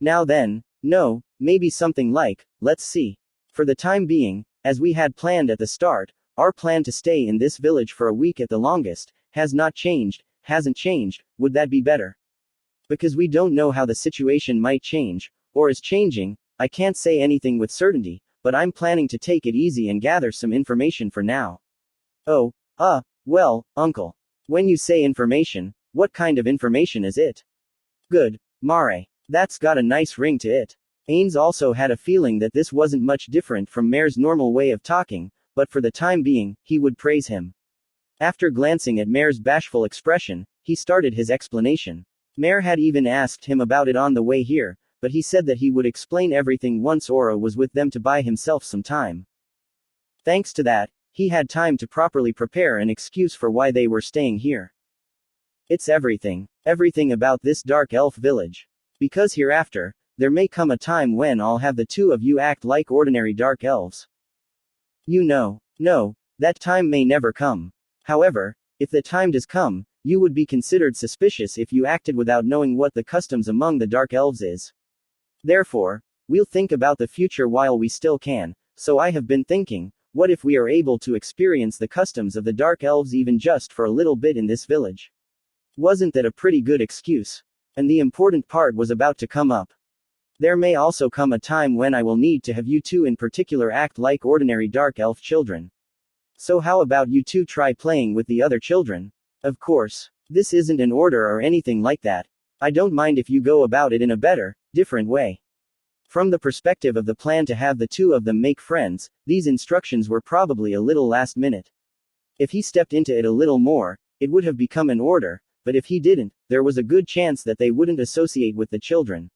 Now then, no, maybe something like, let's see. For the time being, as we had planned at the start, our plan to stay in this village for a week at the longest, hasn't changed, would that be better? Because we don't know how the situation might change, or is changing, I can't say anything with certainty, but I'm planning to take it easy and gather some information for now. Oh, well, uncle. When you say information, what kind of information is it? Good, Mare. That's got a nice ring to it. Ains also had a feeling that this wasn't much different from Mare's normal way of talking, but for the time being, he would praise him. After glancing at Mare's bashful expression, he started his explanation. Mare had even asked him about it on the way here, but he said that he would explain everything once Aura was with them to buy himself some time. Thanks to that, he had time to properly prepare an excuse for why they were staying here. It's everything about this dark elf village. Because hereafter, there may come a time when I'll have the two of you act like ordinary dark elves. No, that time may never come. However, if the time does come, you would be considered suspicious if you acted without knowing what the customs among the dark elves is. Therefore, we'll think about the future while we still can, so I have been thinking, what if we are able to experience the customs of the dark elves even just for a little bit in this village? Wasn't that a pretty good excuse? And the important part was about to come up. There may also come a time when I will need to have you two in particular act like ordinary dark elf children. So how about you two try playing with the other children? Of course, this isn't an order or anything like that. I don't mind if you go about it in a better, different way. From the perspective of the plan to have the two of them make friends, these instructions were probably a little last minute. If he stepped into it a little more, it would have become an order, but if he didn't, there was a good chance that they wouldn't associate with the children.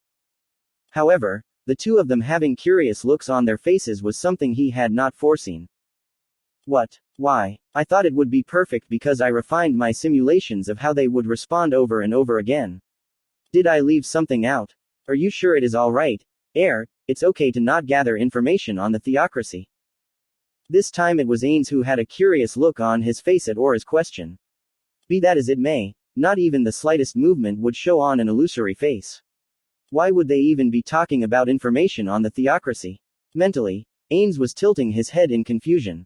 However, the two of them having curious looks on their faces was something he had not foreseen. What? Why? I thought it would be perfect because I refined my simulations of how they would respond over and over again. Did I leave something out? Are you sure it is alright? It's okay to not gather information on the theocracy. This time it was Ains who had a curious look on his face at Aura's question. Be that as it may, not even the slightest movement would show on an illusory face. Why would they even be talking about information on the theocracy? Mentally, Ains was tilting his head in confusion.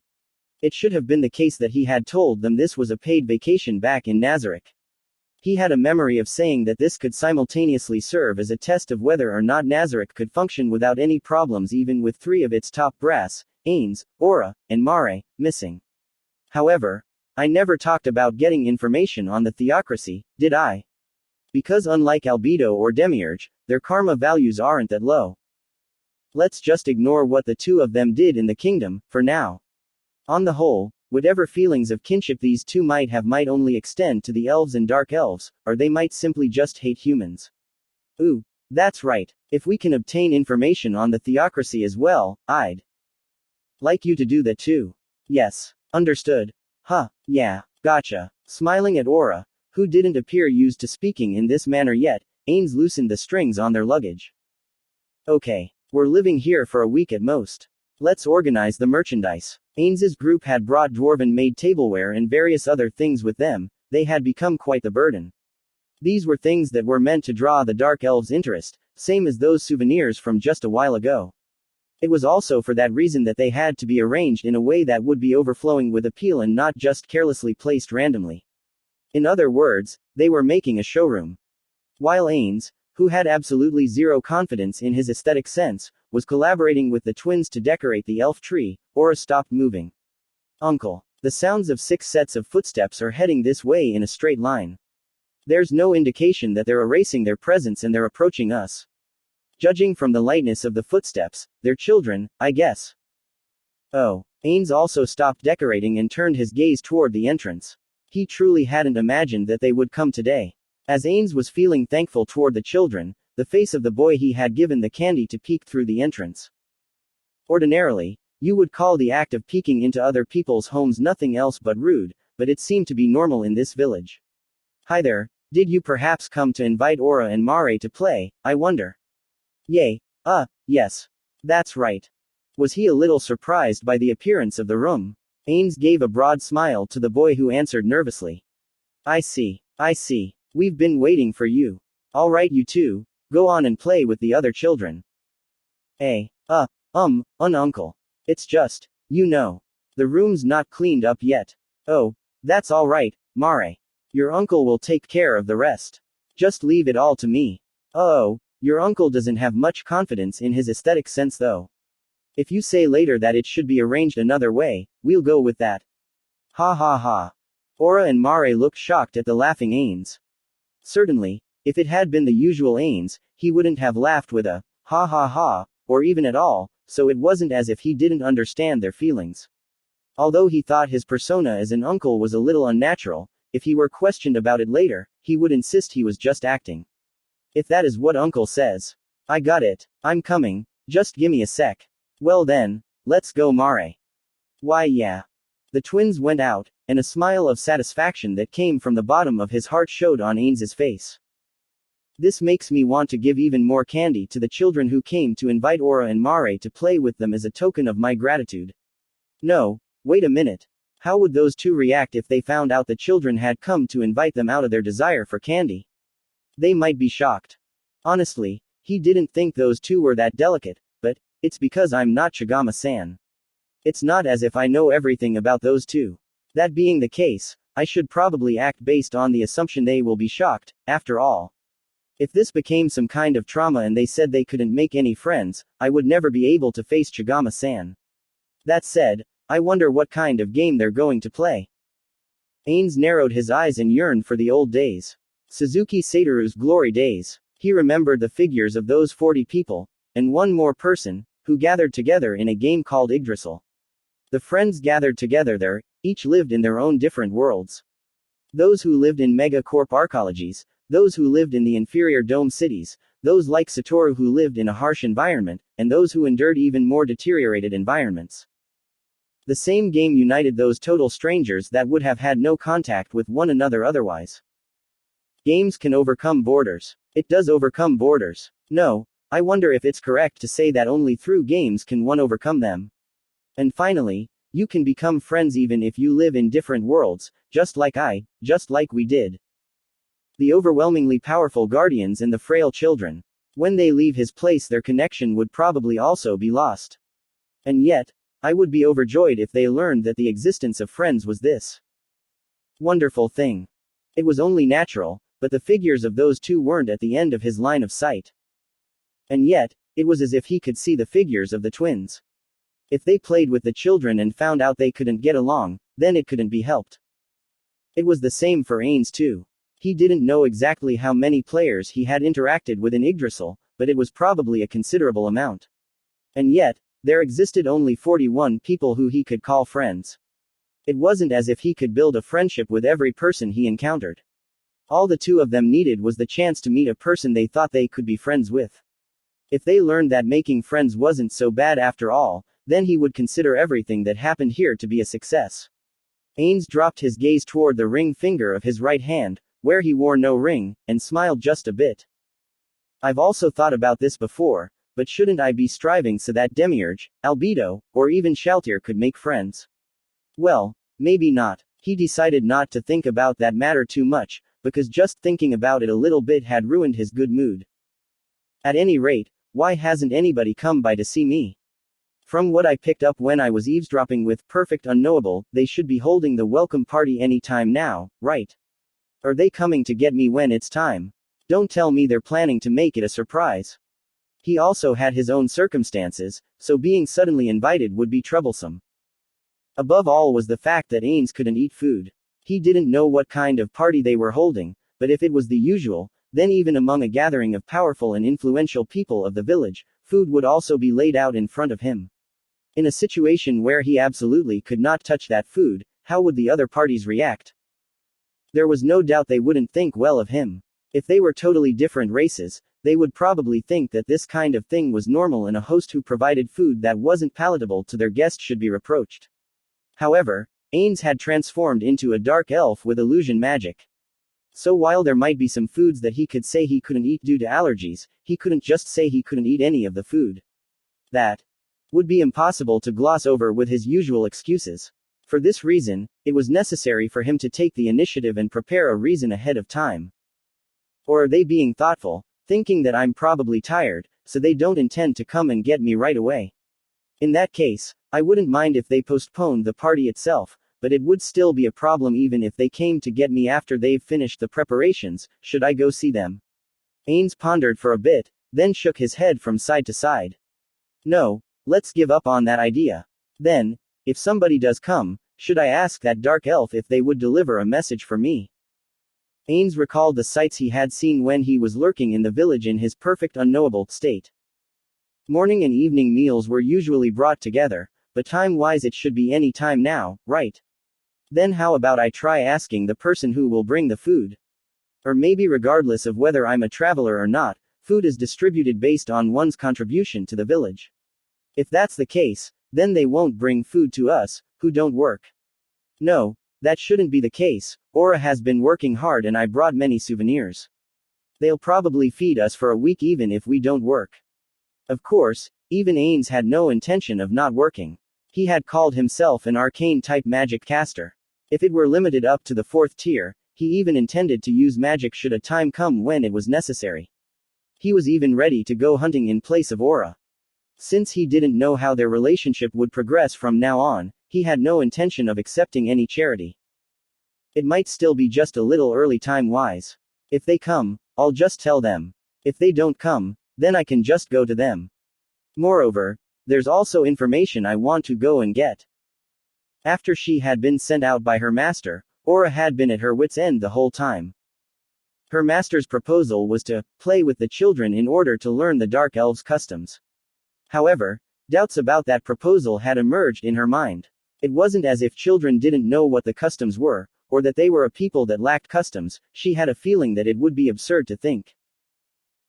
It should have been the case that he had told them this was a paid vacation back in Nazareth. He had a memory of saying that this could simultaneously serve as a test of whether or not Nazareth could function without any problems even with three of its top brass, Ains, Aura, and Mare, missing. However, I never talked about getting information on the theocracy, did I? Because unlike Albedo or Demiurge, their karma values aren't that low. Let's just ignore what the two of them did in the kingdom, for now. On the whole, whatever feelings of kinship these two might have might only extend to the elves and dark elves, or they might simply just hate humans. Ooh, that's right. If we can obtain information on the theocracy as well, I'd like you to do that too. Yes. Understood. Huh, yeah, gotcha. Smiling at Aura, who didn't appear used to speaking in this manner yet, Ains loosened the strings on their luggage. Okay. We're living here for a week at most. Let's organize the merchandise. Ains's group had brought dwarven-made tableware and various other things with them. They had become quite the burden. These were things that were meant to draw the dark elves' interest, same as those souvenirs from just a while ago. It was also for that reason that they had to be arranged in a way that would be overflowing with appeal and not just carelessly placed randomly. In other words, they were making a showroom. While Ains, who had absolutely zero confidence in his aesthetic sense, was collaborating with the twins to decorate the elf tree, Aura stopped moving. Uncle. The sounds of 6 sets of footsteps are heading this way in a straight line. There's no indication that they're erasing their presence and they're approaching us. Judging from the lightness of the footsteps, they're children, I guess. Oh. Ains also stopped decorating and turned his gaze toward the entrance. He truly hadn't imagined that they would come today. As Ains was feeling thankful toward the children, the face of the boy he had given the candy to peek through the entrance. Ordinarily, you would call the act of peeking into other people's homes nothing else but rude, but it seemed to be normal in this village. Hi there, did you perhaps come to invite Aura and Mare to play, I wonder? Yay. Yes. That's right. Was he a little surprised by the appearance of the room? Ains gave a broad smile to the boy who answered nervously. I see. We've been waiting for you. Alright you two, Go on and play with the other children. Uncle. It's just, the room's not cleaned up yet. Oh, that's alright, Mare. Your uncle will take care of the rest. Just leave it all to me. Oh, your uncle doesn't have much confidence in his aesthetic sense though. If you say later that it should be arranged another way, we'll go with that. Ha ha ha. Aura and Mare looked shocked at the laughing Ains. Certainly, if it had been the usual Ains, he wouldn't have laughed with a ha ha ha, or even at all, so it wasn't as if he didn't understand their feelings. Although he thought his persona as an uncle was a little unnatural, if he were questioned about it later, he would insist he was just acting. If that is what uncle says. I got it. I'm coming, just gimme a sec. Well then, let's go Mare. Why yeah. The twins went out, and a smile of satisfaction that came from the bottom of his heart showed on Ains's face. This makes me want to give even more candy to the children who came to invite Aura and Mare to play with them as a token of my gratitude. No, wait a minute. How would those two react if they found out the children had come to invite them out of their desire for candy? They might be shocked. Honestly, he didn't think those two were that delicate, but it's because I'm not Chigama-san. It's not as if I know everything about those two. That being the case, I should probably act based on the assumption they will be shocked, after all. If this became some kind of trauma and they said they couldn't make any friends, I would never be able to face Chigama-san. That said, I wonder what kind of game they're going to play. Ains narrowed his eyes and yearned for the old days. Suzuki Satoru's glory days. He remembered the figures of those 40 people, and one more person, who gathered together in a game called Yggdrasil. The friends gathered together there, each lived in their own different worlds. Those who lived in megacorp arcologies, those who lived in the inferior dome cities, those like Satoru who lived in a harsh environment, and those who endured even more deteriorated environments. The same game united those total strangers that would have had no contact with one another otherwise. Games can overcome borders. It does overcome borders. No, I wonder if it's correct to say that only through games can one overcome them. And finally, you can become friends even if you live in different worlds, just like we did. The overwhelmingly powerful guardians and the frail children. When they leave his place, their connection would probably also be lost. And yet, I would be overjoyed if they learned that the existence of friends was this wonderful thing. It was only natural, but the figures of those two weren't at the end of his line of sight. And yet, it was as if he could see the figures of the twins. If they played with the children and found out they couldn't get along, then it couldn't be helped. It was the same for Ains too. He didn't know exactly how many players he had interacted with in Yggdrasil, but it was probably a considerable amount. And yet, there existed only 41 people who he could call friends. It wasn't as if he could build a friendship with every person he encountered. All the two of them needed was the chance to meet a person they thought they could be friends with. If they learned that making friends wasn't so bad after all, then he would consider everything that happened here to be a success. Ains dropped his gaze toward the ring finger of his right hand, where he wore no ring, and smiled just a bit. I've also thought about this before, but shouldn't I be striving so that Demiurge, Albedo, or even Shaltir could make friends? Well, maybe not. He decided not to think about that matter too much, because just thinking about it a little bit had ruined his good mood. At any rate, why hasn't anybody come by to see me? From what I picked up when I was eavesdropping with Perfect Unknowable, they should be holding the welcome party any time now, right? Are they coming to get me when it's time? Don't tell me they're planning to make it a surprise. He also had his own circumstances, so being suddenly invited would be troublesome. Above all was the fact that Ains couldn't eat food. He didn't know what kind of party they were holding, but if it was the usual, then even among a gathering of powerful and influential people of the village, food would also be laid out in front of him. In a situation where he absolutely could not touch that food, how would the other parties react? There was no doubt they wouldn't think well of him. If they were totally different races, they would probably think that this kind of thing was normal and a host who provided food that wasn't palatable to their guests should be reproached. However, Ains had transformed into a dark elf with illusion magic. So while there might be some foods that he could say he couldn't eat due to allergies, he couldn't just say he couldn't eat any of the food. That would be impossible to gloss over with his usual excuses. For this reason, it was necessary for him to take the initiative and prepare a reason ahead of time. Or are they being thoughtful, thinking that I'm probably tired, so they don't intend to come and get me right away. In that case, I wouldn't mind if they postponed the party itself, but it would still be a problem even if they came to get me after they've finished the preparations. Should I go see them? Ains pondered for a bit, then shook his head from side to side. No, let's give up on that idea. Then, if somebody does come, should I ask that dark elf if they would deliver a message for me? Ains recalled the sights he had seen when he was lurking in the village in his perfect unknowable state. Morning and evening meals were usually brought together, but time-wise it should be any time now, right? Then how about I try asking the person who will bring the food? Or maybe regardless of whether I'm a traveler or not, food is distributed based on one's contribution to the village. If that's the case, then they won't bring food to us, who don't work. No, that shouldn't be the case. Aura has been working hard and I brought many souvenirs. They'll probably feed us for a week even if we don't work. Of course, even Ains had no intention of not working. He had called himself an arcane-type magic caster. If it were limited up to the 4th tier, he even intended to use magic should a time come when it was necessary. He was even ready to go hunting in place of Aura. Since he didn't know how their relationship would progress from now on, he had no intention of accepting any charity. It might still be just a little early time-wise. If they come, I'll just tell them. If they don't come, then I can just go to them. Moreover, there's also information I want to go and get. After she had been sent out by her master, Aura had been at her wit's end the whole time. Her master's proposal was to play with the children in order to learn the Dark Elves' customs. However, doubts about that proposal had emerged in her mind. It wasn't as if children didn't know what the customs were, or that they were a people that lacked customs. She had a feeling that it would be absurd to think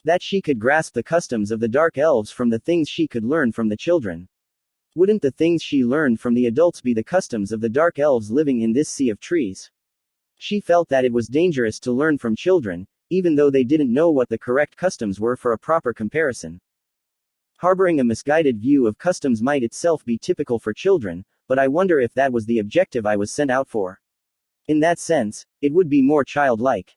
that she could grasp the customs of the Dark Elves from the things she could learn from the children. Wouldn't the things she learned from the adults be the customs of the Dark Elves living in this sea of trees? She felt that it was dangerous to learn from children, even though they didn't know what the correct customs were for a proper comparison. Harboring a misguided view of customs might itself be typical for children, but I wonder if that was the objective I was sent out for. In that sense, it would be more childlike.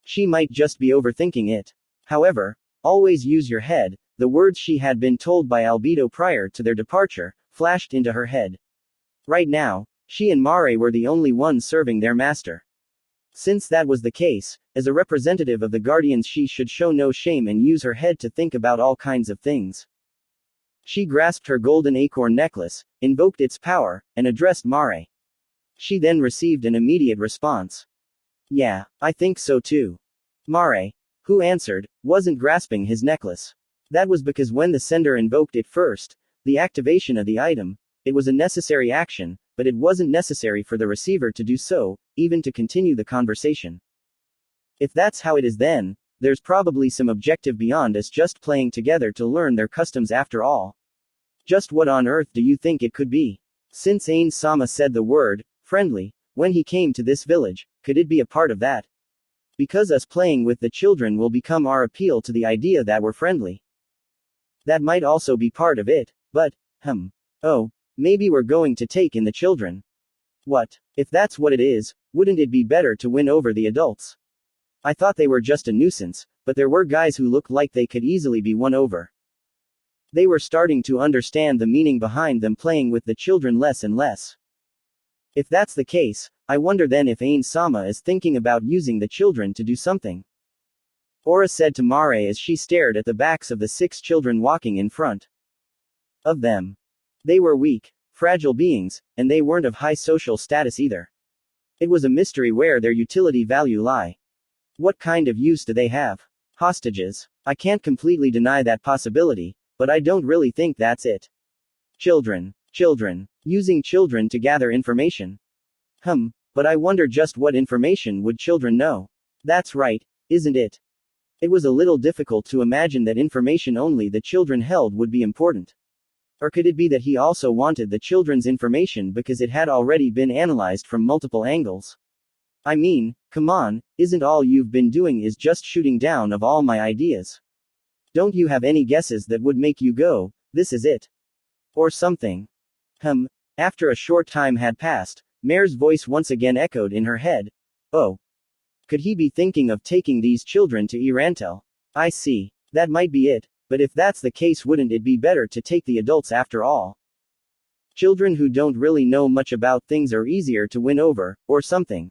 She might just be overthinking it. However, always use your head. The words she had been told by Albedo prior to their departure flashed into her head. Right now, she and Mare were the only ones serving their master. Since that was the case, as a representative of the Guardians she should show no shame and use her head to think about all kinds of things. She grasped her golden acorn necklace, invoked its power, and addressed Mare. She then received an immediate response. Yeah, I think so too. Mare, who answered, wasn't grasping his necklace. That was because when the sender invoked it first, the activation of the item, it was a necessary action, but it wasn't necessary for the receiver to do so, even to continue the conversation. If that's how it is, then there's probably some objective beyond us just playing together to learn their customs after all. Just what on earth do you think it could be? Since Ain Sama said the word, friendly, when he came to this village, could it be a part of that? Because us playing with the children will become our appeal to the idea that we're friendly. That might also be part of it, but, oh, maybe we're going to take in the children. What? If that's what it is, wouldn't it be better to win over the adults? I thought they were just a nuisance, but there were guys who looked like they could easily be won over. They were starting to understand the meaning behind them playing with the children less and less. If that's the case, I wonder then if Ain Sama is thinking about using the children to do something. Aura said to Mare as she stared at the backs of the 6 children walking in front of them. They were weak, fragile beings, and they weren't of high social status either. It was a mystery where their utility value lie. What kind of use do they have? Hostages. I can't completely deny that possibility, but I don't really think that's it. Children. Using children to gather information. But I wonder just what information would children know? That's right, isn't it? It was a little difficult to imagine that information only the children held would be important. Or could it be that he also wanted the children's information because it had already been analyzed from multiple angles? I mean, come on, isn't all you've been doing is just shooting down of all my ideas? Don't you have any guesses that would make you go, this is it? Or something? After a short time had passed, Mare's voice once again echoed in her head. Oh. Could he be thinking of taking these children to Irantel? I see. That might be it, but if that's the case, wouldn't it be better to take the adults after all? Children who don't really know much about things are easier to win over, or something.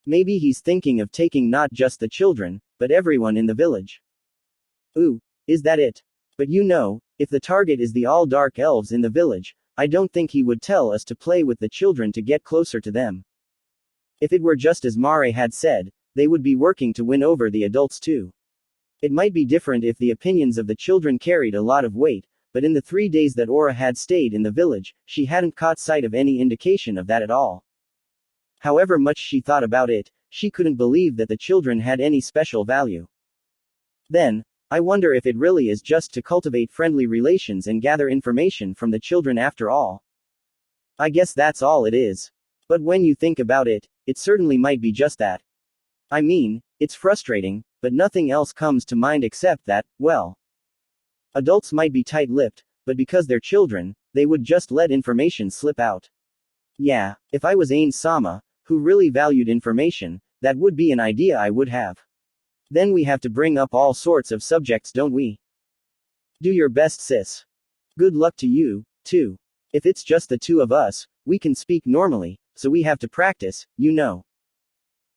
Maybe he's thinking of taking not just the children, but everyone in the village. Ooh, is that it? But if the target is the all dark elves in the village, I don't think he would tell us to play with the children to get closer to them. If it were just as Mare had said, they would be working to win over the adults too. It might be different if the opinions of the children carried a lot of weight, but in the 3 days that Aura had stayed in the village, she hadn't caught sight of any indication of that at all. However much she thought about it, she couldn't believe that the children had any special value. Then, I wonder if it really is just to cultivate friendly relations and gather information from the children after all. I guess that's all it is. But when you think about it, it certainly might be just that. I mean, it's frustrating, but nothing else comes to mind except that, well, adults might be tight-lipped, but because they're children, they would just let information slip out. Yeah, if I was Ain-sama, who really valued information, that would be an idea I would have. Then we have to bring up all sorts of subjects, don't we? Do your best, sis. Good luck to you, too. If it's just the two of us, we can speak normally, so we have to practice,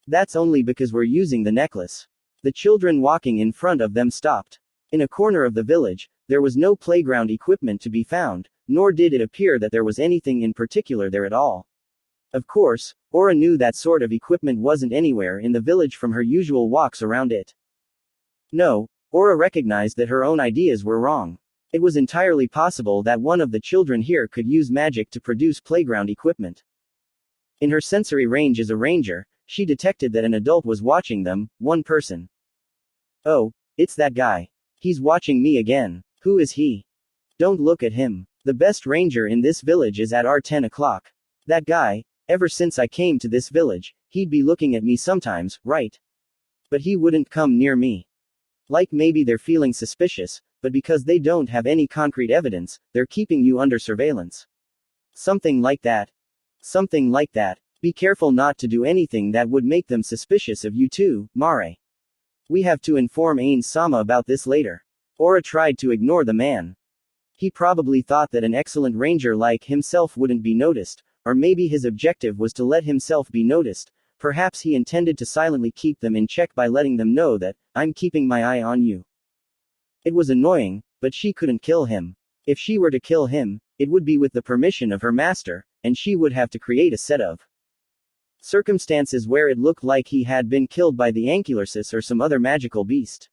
That's only because we're using the necklace. The children walking in front of them stopped. In a corner of the village, there was no playground equipment to be found, nor did it appear that there was anything in particular there at all. Of course, Aura knew that sort of equipment wasn't anywhere in the village from her usual walks around it. No, Aura recognized that her own ideas were wrong. It was entirely possible that one of the children here could use magic to produce playground equipment. In her sensory range as a ranger, she detected that an adult was watching them, one person. Oh, it's that guy. He's watching me again. Who is he? Don't look at him. The best ranger in this village is at our 10 o'clock. That guy, ever since I came to this village, he'd be looking at me sometimes, right? But he wouldn't come near me. Like maybe they're feeling suspicious, but because they don't have any concrete evidence, they're keeping you under surveillance. Something like that. Something like that. Be careful not to do anything that would make them suspicious of you too, Mare. We have to inform Ain-sama about this later. Aura tried to ignore the man. He probably thought that an excellent ranger like himself wouldn't be noticed, or maybe his objective was to let himself be noticed. Perhaps he intended to silently keep them in check by letting them know that, I'm keeping my eye on you. It was annoying, but she couldn't kill him. If she were to kill him, it would be with the permission of her master, and she would have to create a set of circumstances where it looked like he had been killed by the Ankylosis or some other magical beast.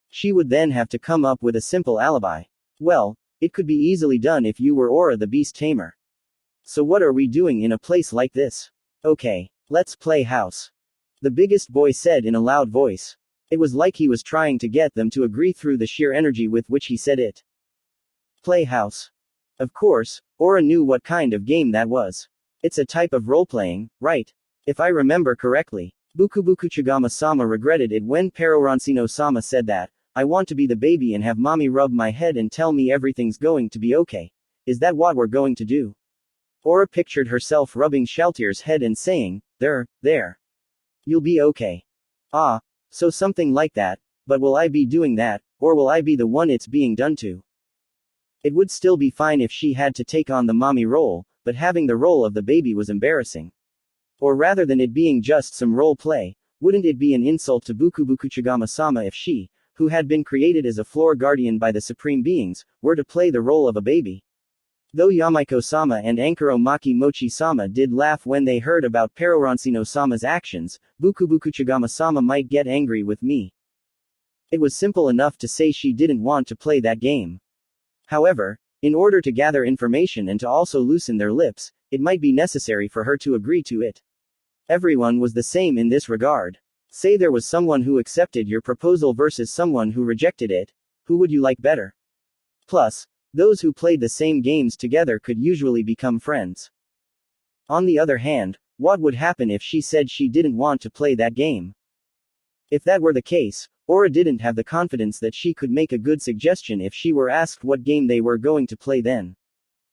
She would then have to come up with a simple alibi. Well, it could be easily done if you were Aura the beast tamer. So what are we doing in a place like this? Okay, let's play house. The biggest boy said in a loud voice. It was like he was trying to get them to agree through the sheer energy with which he said it. Play house. Of course, Aura knew what kind of game that was. It's a type of role-playing, right? If I remember correctly, Bukubuku Chigama-sama regretted it when Perorancino-sama said that, I want to be the baby and have mommy rub my head and tell me everything's going to be okay. Is that what we're going to do? Aura pictured herself rubbing Shaltier's head and saying, there. You'll be okay. Ah, so something like that, but will I be doing that, or will I be the one it's being done to? It would still be fine if she had to take on the mommy role, but having the role of the baby was embarrassing. Or rather than it being just some role play, wouldn't it be an insult to Bukubuku Chigama-sama if she, who had been created as a floor guardian by the supreme beings, were to play the role of a baby? Though Yamaiko-sama and Ankuro Maki Mochi-sama did laugh when they heard about Perorancino-sama's actions, Bukubuku Chigama-sama might get angry with me. It was simple enough to say she didn't want to play that game. However, in order to gather information and to also loosen their lips, it might be necessary for her to agree to it. Everyone was the same in this regard. Say there was someone who accepted your proposal versus someone who rejected it. Who would you like better? Plus, those who played the same games together could usually become friends. On the other hand, what would happen if she said she didn't want to play that game? If that were the case, Aura didn't have the confidence that she could make a good suggestion if she were asked what game they were going to play then.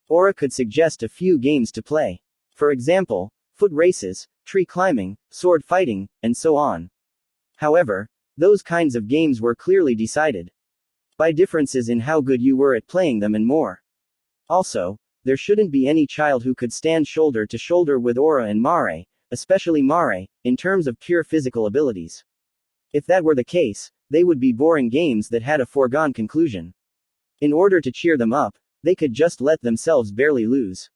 Aura could suggest a few games to play. For example, foot races, tree climbing, sword fighting, and so on. However, Those kinds of games were clearly decided by differences in how good you were at playing them and more. Also, there shouldn't be any child who could stand shoulder to shoulder with Aura and Mare, especially Mare, in terms of pure physical abilities. If that were the case, they would be boring games that had a foregone conclusion. In order to cheer them up, they could just let themselves barely lose.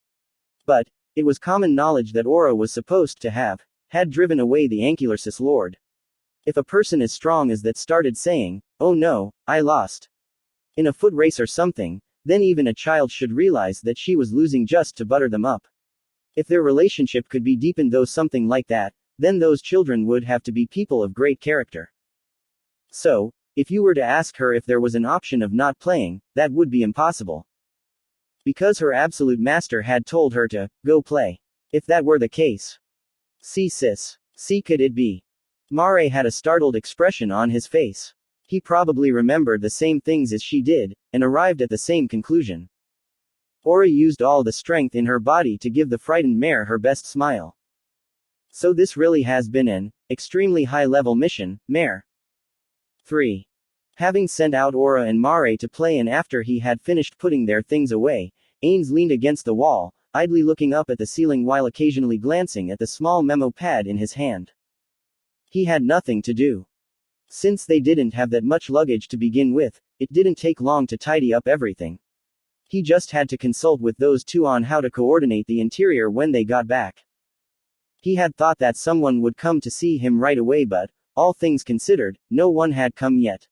But it was common knowledge that Aura was supposed to had driven away the Ankylosis Lord. If a person as strong as that started saying, "Oh no, I lost," in a foot race or something, then even a child should realize that she was losing just to butter them up. If their relationship could be deepened though something like that, then those children would have to be people of great character. So, if you were to ask her if there was an option of not playing, that would be impossible. Because her absolute master had told her to go play. If that were the case. See sis. See could it be? Mare had a startled expression on his face. He probably remembered the same things as she did, and arrived at the same conclusion. Aura used all the strength in her body to give the frightened mare her best smile. So this really has been an extremely high-level mission, mare. 3. Having sent out Aura and Mare to play, and after he had finished putting their things away, Ains leaned against the wall, idly looking up at the ceiling while occasionally glancing at the small memo pad in his hand. He had nothing to do. Since they didn't have that much luggage to begin with, it didn't take long to tidy up everything. He just had to consult with those two on how to coordinate the interior when they got back. He had thought that someone would come to see him right away, but, all things considered, no one had come yet.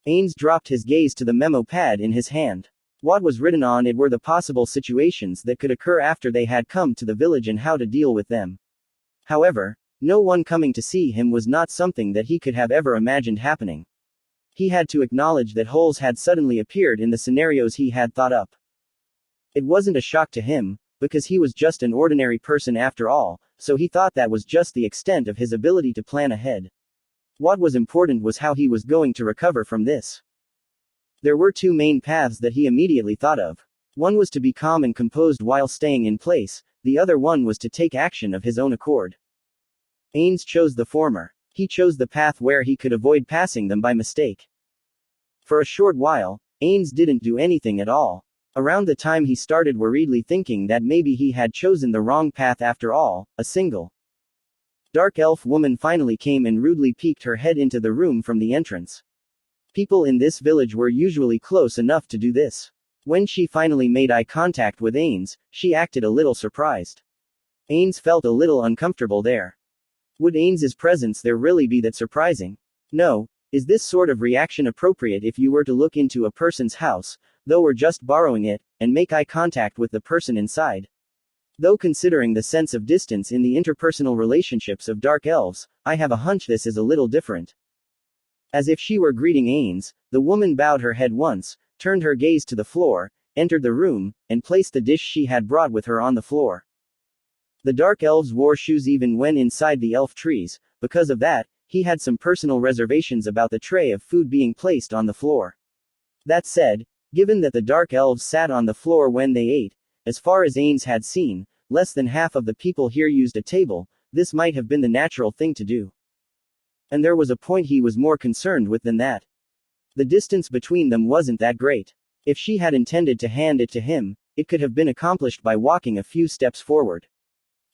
Ains dropped his gaze to the memo pad in his hand. What was written on it were the possible situations that could occur after they had come to the village and how to deal with them. However, no one coming to see him was not something that he could have ever imagined happening. He had to acknowledge that holes had suddenly appeared in the scenarios he had thought up. It wasn't a shock to him, because he was just an ordinary person after all, so he thought that was just the extent of his ability to plan ahead. What was important was how he was going to recover from this. There were two main paths that he immediately thought of. One was to be calm and composed while staying in place, the other one was to take action of his own accord. Ains chose the former. He chose the path where he could avoid passing them by mistake. For a short while, Ains didn't do anything at all. Around the time he started worriedly thinking that maybe he had chosen the wrong path after all, a single dark elf woman finally came and rudely peeked her head into the room from the entrance. People in this village were usually close enough to do this. When she finally made eye contact with Ains, she acted a little surprised. Ains felt a little uncomfortable there. Would Ains's presence there really be that surprising? No. Is this sort of reaction appropriate if you were to look into a person's house, though we're just borrowing it, and make eye contact with the person inside? Though considering the sense of distance in the interpersonal relationships of dark elves, I have a hunch this is a little different. As if she were greeting Ains, the woman bowed her head once, turned her gaze to the floor, entered the room, and placed the dish she had brought with her on the floor. The dark elves wore shoes even when inside the elf trees. Because of that, he had some personal reservations about the tray of food being placed on the floor. That said, given that the dark elves sat on the floor when they ate, as far as Ains had seen, less than half of the people here used a table, this might have been the natural thing to do. And there was a point he was more concerned with than that. The distance between them wasn't that great. If she had intended to hand it to him, it could have been accomplished by walking a few steps forward.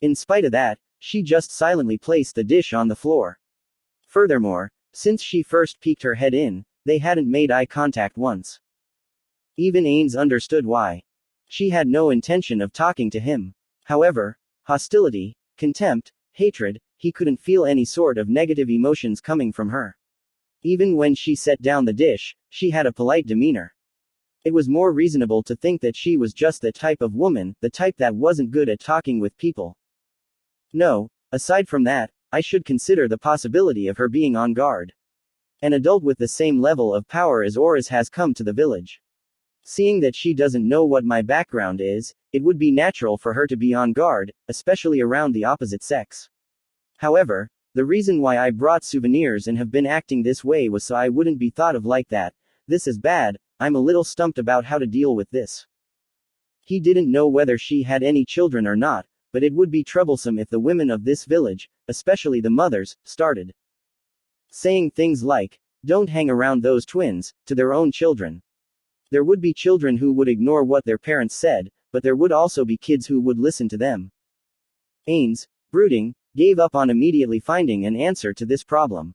In spite of that, she just silently placed the dish on the floor. Furthermore, since she first peeked her head in, they hadn't made eye contact once. Even Ains understood why. She had no intention of talking to him. However, hostility, contempt, hatred, he couldn't feel any sort of negative emotions coming from her. Even when she set down the dish, she had a polite demeanor. It was more reasonable to think that she was just the type of woman, the type that wasn't good at talking with people. No, aside from that, I should consider the possibility of her being on guard. An adult with the same level of power as Aura's has come to the village. Seeing that she doesn't know what my background is, it would be natural for her to be on guard, especially around the opposite sex. However, the reason why I brought souvenirs and have been acting this way was so I wouldn't be thought of like that. This is bad. I'm a little stumped about how to deal with this. He didn't know whether she had any children or not, but it would be troublesome if the women of this village, especially the mothers, started saying things like, "Don't hang around those twins," to their own children. There would be children who would ignore what their parents said, but there would also be kids who would listen to them. Ains, brooding, gave up on immediately finding an answer to this problem.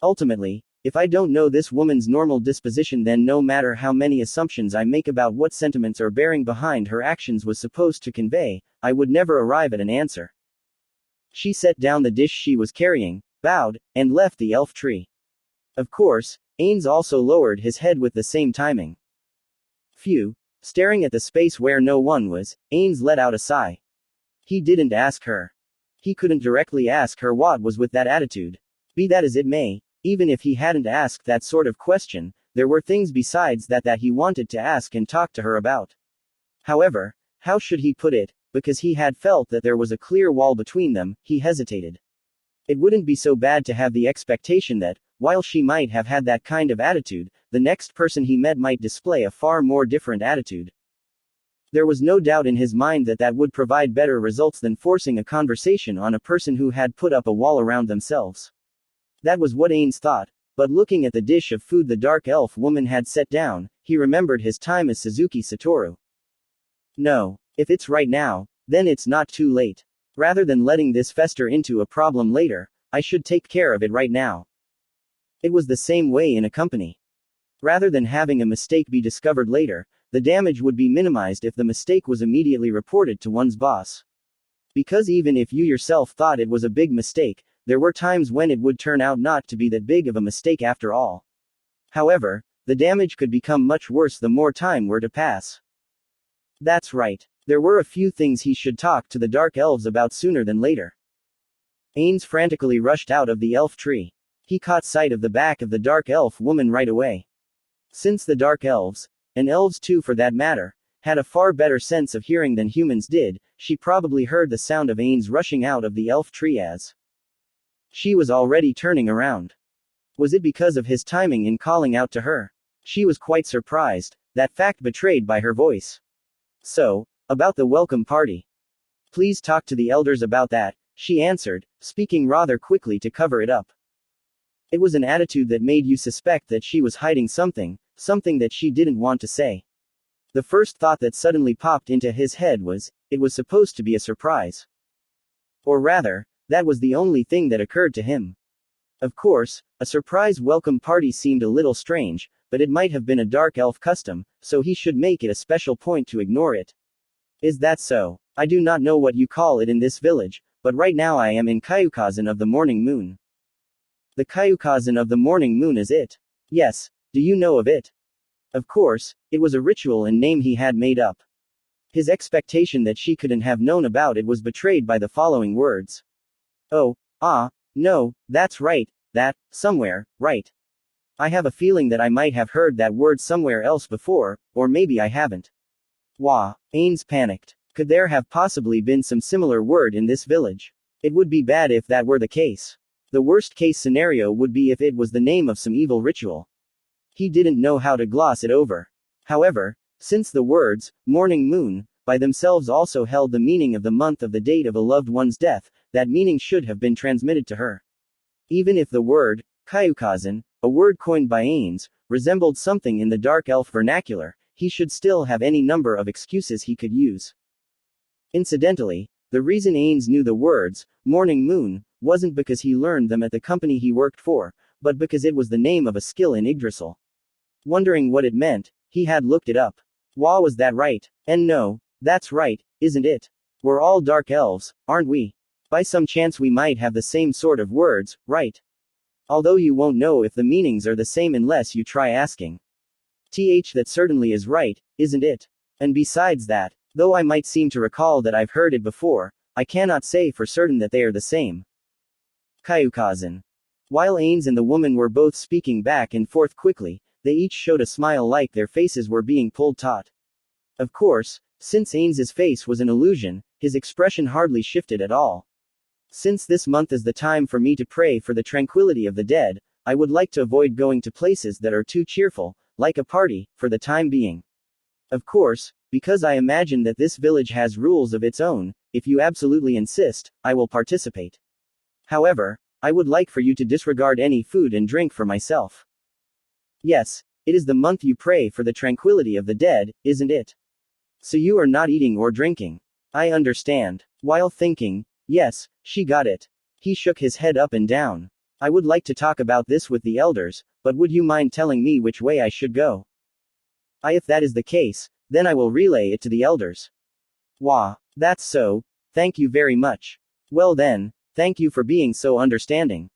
Ultimately, if I don't know this woman's normal disposition, then no matter how many assumptions I make about what sentiments or bearing behind her actions was supposed to convey, I would never arrive at an answer. She set down the dish she was carrying, bowed, and left the elf tree. Of course, Ains also lowered his head with the same timing. Phew. Staring at the space where no one was, Ains let out a sigh. He didn't ask her. He couldn't directly ask her what was with that attitude. Be that as it may, even if he hadn't asked that sort of question, there were things besides that he wanted to ask and talk to her about. However, how should he put it? Because he had felt that there was a clear wall between them, he hesitated. It wouldn't be so bad to have the expectation that, while she might have had that kind of attitude, the next person he met might display a far more different attitude. There was no doubt in his mind that would provide better results than forcing a conversation on a person who had put up a wall around themselves. That was what Ains thought, but looking at the dish of food the dark elf woman had set down, he remembered his time as Suzuki Satoru. No. If it's right now, then it's not too late. Rather than letting this fester into a problem later, I should take care of it right now. It was the same way in a company. Rather than having a mistake be discovered later, the damage would be minimized if the mistake was immediately reported to one's boss. Because even if you yourself thought it was a big mistake, there were times when it would turn out not to be that big of a mistake after all. However, the damage could become much worse the more time were to pass. That's right. There were a few things he should talk to the dark elves about sooner than later. Ains frantically rushed out of the elf tree. He caught sight of the back of the dark elf woman right away. Since the dark elves, and elves too for that matter, had a far better sense of hearing than humans did, she probably heard the sound of Ains rushing out of the elf tree as she was already turning around. Was it because of his timing in calling out to her? She was quite surprised, that fact betrayed by her voice. So, about the welcome party. Please talk to the elders about that, she answered, speaking rather quickly to cover it up. It was an attitude that made you suspect that she was hiding something that she didn't want to say. The first thought that suddenly popped into his head was, it was supposed to be a surprise. Or rather, that was the only thing that occurred to him. Of course, a surprise welcome party seemed a little strange, but it might have been a dark elf custom, so he should make it a special point to ignore it. Is that so? I do not know what you call it in this village, but right now I am in Kayukazan of the Morning Moon. The Kayukazan of the Morning Moon is it? Yes. Do you know of it? Of course, it was a ritual and name he had made up. His expectation that she couldn't have known about it was betrayed by the following words. Oh, no, that's right, that, somewhere, right. I have a feeling that I might have heard that word somewhere else before, or maybe I haven't. Wah. Ains panicked. Could there have possibly been some similar word in this village? It would be bad if that were the case. The worst case scenario would be if it was the name of some evil ritual. He didn't know how to gloss it over. However, since the words, morning moon, by themselves also held the meaning of the month of the date of a loved one's death, that meaning should have been transmitted to her. Even if the word, Kayukazan, a word coined by Ains, resembled something in the dark elf vernacular, he should still have any number of excuses he could use. Incidentally, the reason Ains knew the words, morning moon, wasn't because he learned them at the company he worked for, but because it was the name of a skill in Yggdrasil. Wondering what it meant, he had looked it up. Wah, was that right? And no, that's right, isn't it? We're all dark elves, aren't we? By some chance we might have the same sort of words, right? Although you won't know if the meanings are the same unless you try asking. That certainly is right, isn't it? And besides that, though I might seem to recall that I've heard it before, I cannot say for certain that they are the same. Kayukazan. While Ains and the woman were both speaking back and forth quickly, they each showed a smile like their faces were being pulled taut. Of course, since Ains's face was an illusion, his expression hardly shifted at all. Since this month is the time for me to pray for the tranquility of the dead, I would like to avoid going to places that are too cheerful, like a party, for the time being. Of course, because I imagine that this village has rules of its own, if you absolutely insist, I will participate. However, I would like for you to disregard any food and drink for myself. Yes, it is the month you pray for the tranquility of the dead, isn't it? So you are not eating or drinking. I understand. While thinking, yes, she got it. He shook his head up and down. I would like to talk about this with the elders, but would you mind telling me which way I should go? If that is the case, then I will relay it to the elders. Wah, that's so, thank you very much. Well then, thank you for being so understanding.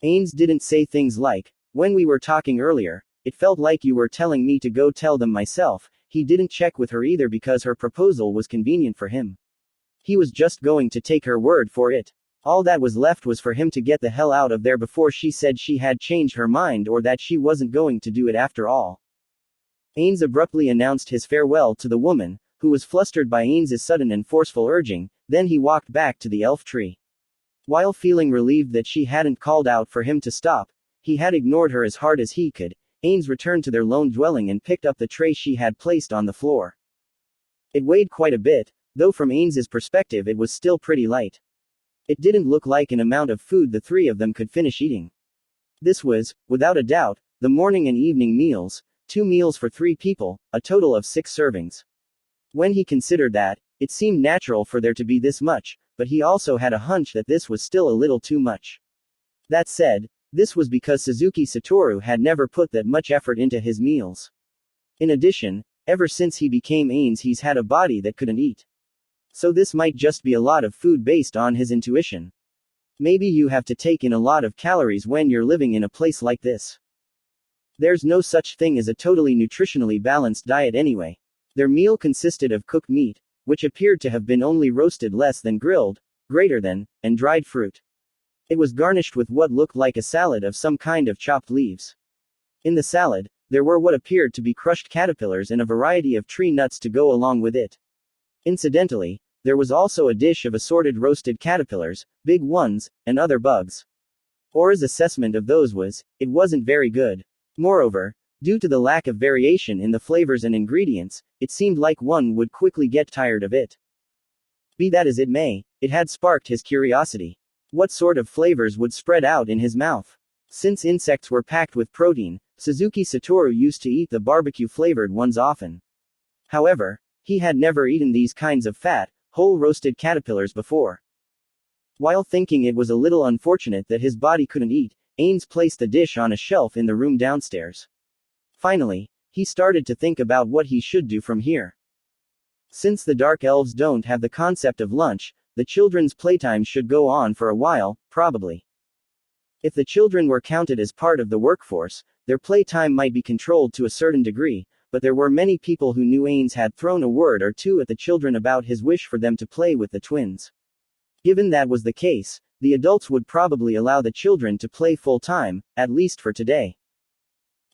Ains didn't say things like, when we were talking earlier, it felt like you were telling me to go tell them myself. He didn't check with her either because her proposal was convenient for him. He was just going to take her word for it. All that was left was for him to get the hell out of there before she said she had changed her mind or that she wasn't going to do it after all. Ains abruptly announced his farewell to the woman, who was flustered by Ains's sudden and forceful urging, then he walked back to the elf tree. While feeling relieved that she hadn't called out for him to stop, he had ignored her as hard as he could. Ains returned to their lone dwelling and picked up the tray she had placed on the floor. It weighed quite a bit, though from Ains's perspective it was still pretty light. It didn't look like an amount of food the three of them could finish eating. This was, without a doubt, the morning and evening meals, 2 meals for 3 people, a total of 6 servings. When he considered that, it seemed natural for there to be this much, but he also had a hunch that this was still a little too much. That said, this was because Suzuki Satoru had never put that much effort into his meals. In addition, ever since he became Ains he's had a body that couldn't eat. So this might just be a lot of food based on his intuition. Maybe you have to take in a lot of calories when you're living in a place like this. There's no such thing as a totally nutritionally balanced diet anyway. Their meal consisted of cooked meat, which appeared to have been only roasted less than grilled, greater than, and dried fruit. It was garnished with what looked like a salad of some kind of chopped leaves. In the salad, there were what appeared to be crushed caterpillars and a variety of tree nuts to go along with it. Incidentally, there was also a dish of assorted roasted caterpillars, big ones, and other bugs. Aura's assessment of those was, it wasn't very good. Moreover, due to the lack of variation in the flavors and ingredients, it seemed like one would quickly get tired of it. Be that as it may, it had sparked his curiosity. What sort of flavors would spread out in his mouth? Since insects were packed with protein, Suzuki Satoru used to eat the barbecue-flavored ones often. However, he had never eaten these kinds of fat, whole roasted caterpillars before. While thinking it was a little unfortunate that his body couldn't eat, Ains placed the dish on a shelf in the room downstairs. Finally, he started to think about what he should do from here. Since the Dark Elves don't have the concept of lunch, the children's playtime should go on for a while, probably. If the children were counted as part of the workforce, their playtime might be controlled to a certain degree, but there were many people who knew Ains had thrown a word or two at the children about his wish for them to play with the twins. Given that was the case, the adults would probably allow the children to play full-time, at least for today.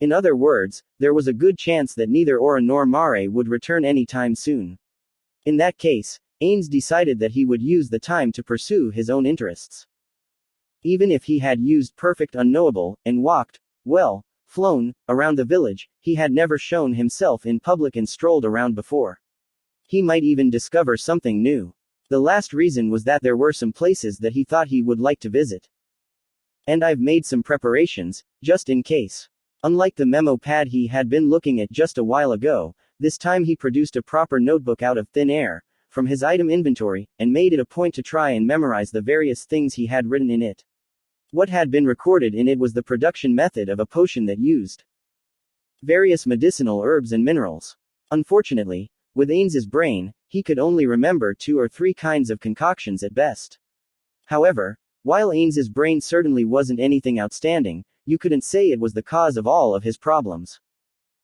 In other words, there was a good chance that neither Aura nor Mare would return anytime soon. In that case, Ains decided that he would use the time to pursue his own interests. Even if he had used perfect unknowable, and walked, well, flown, around the village, he had never shown himself in public and strolled around before. He might even discover something new. The last reason was that there were some places that he thought he would like to visit. And I've made some preparations, just in case. Unlike the memo pad he had been looking at just a while ago, this time he produced a proper notebook out of thin air, from his item inventory, and made it a point to try and memorize the various things he had written in it. What had been recorded in it was the production method of a potion that used various medicinal herbs and minerals. Unfortunately, with Ains's brain, he could only remember 2 or 3 kinds of concoctions at best. However, while Ains's brain certainly wasn't anything outstanding, you couldn't say it was the cause of all of his problems.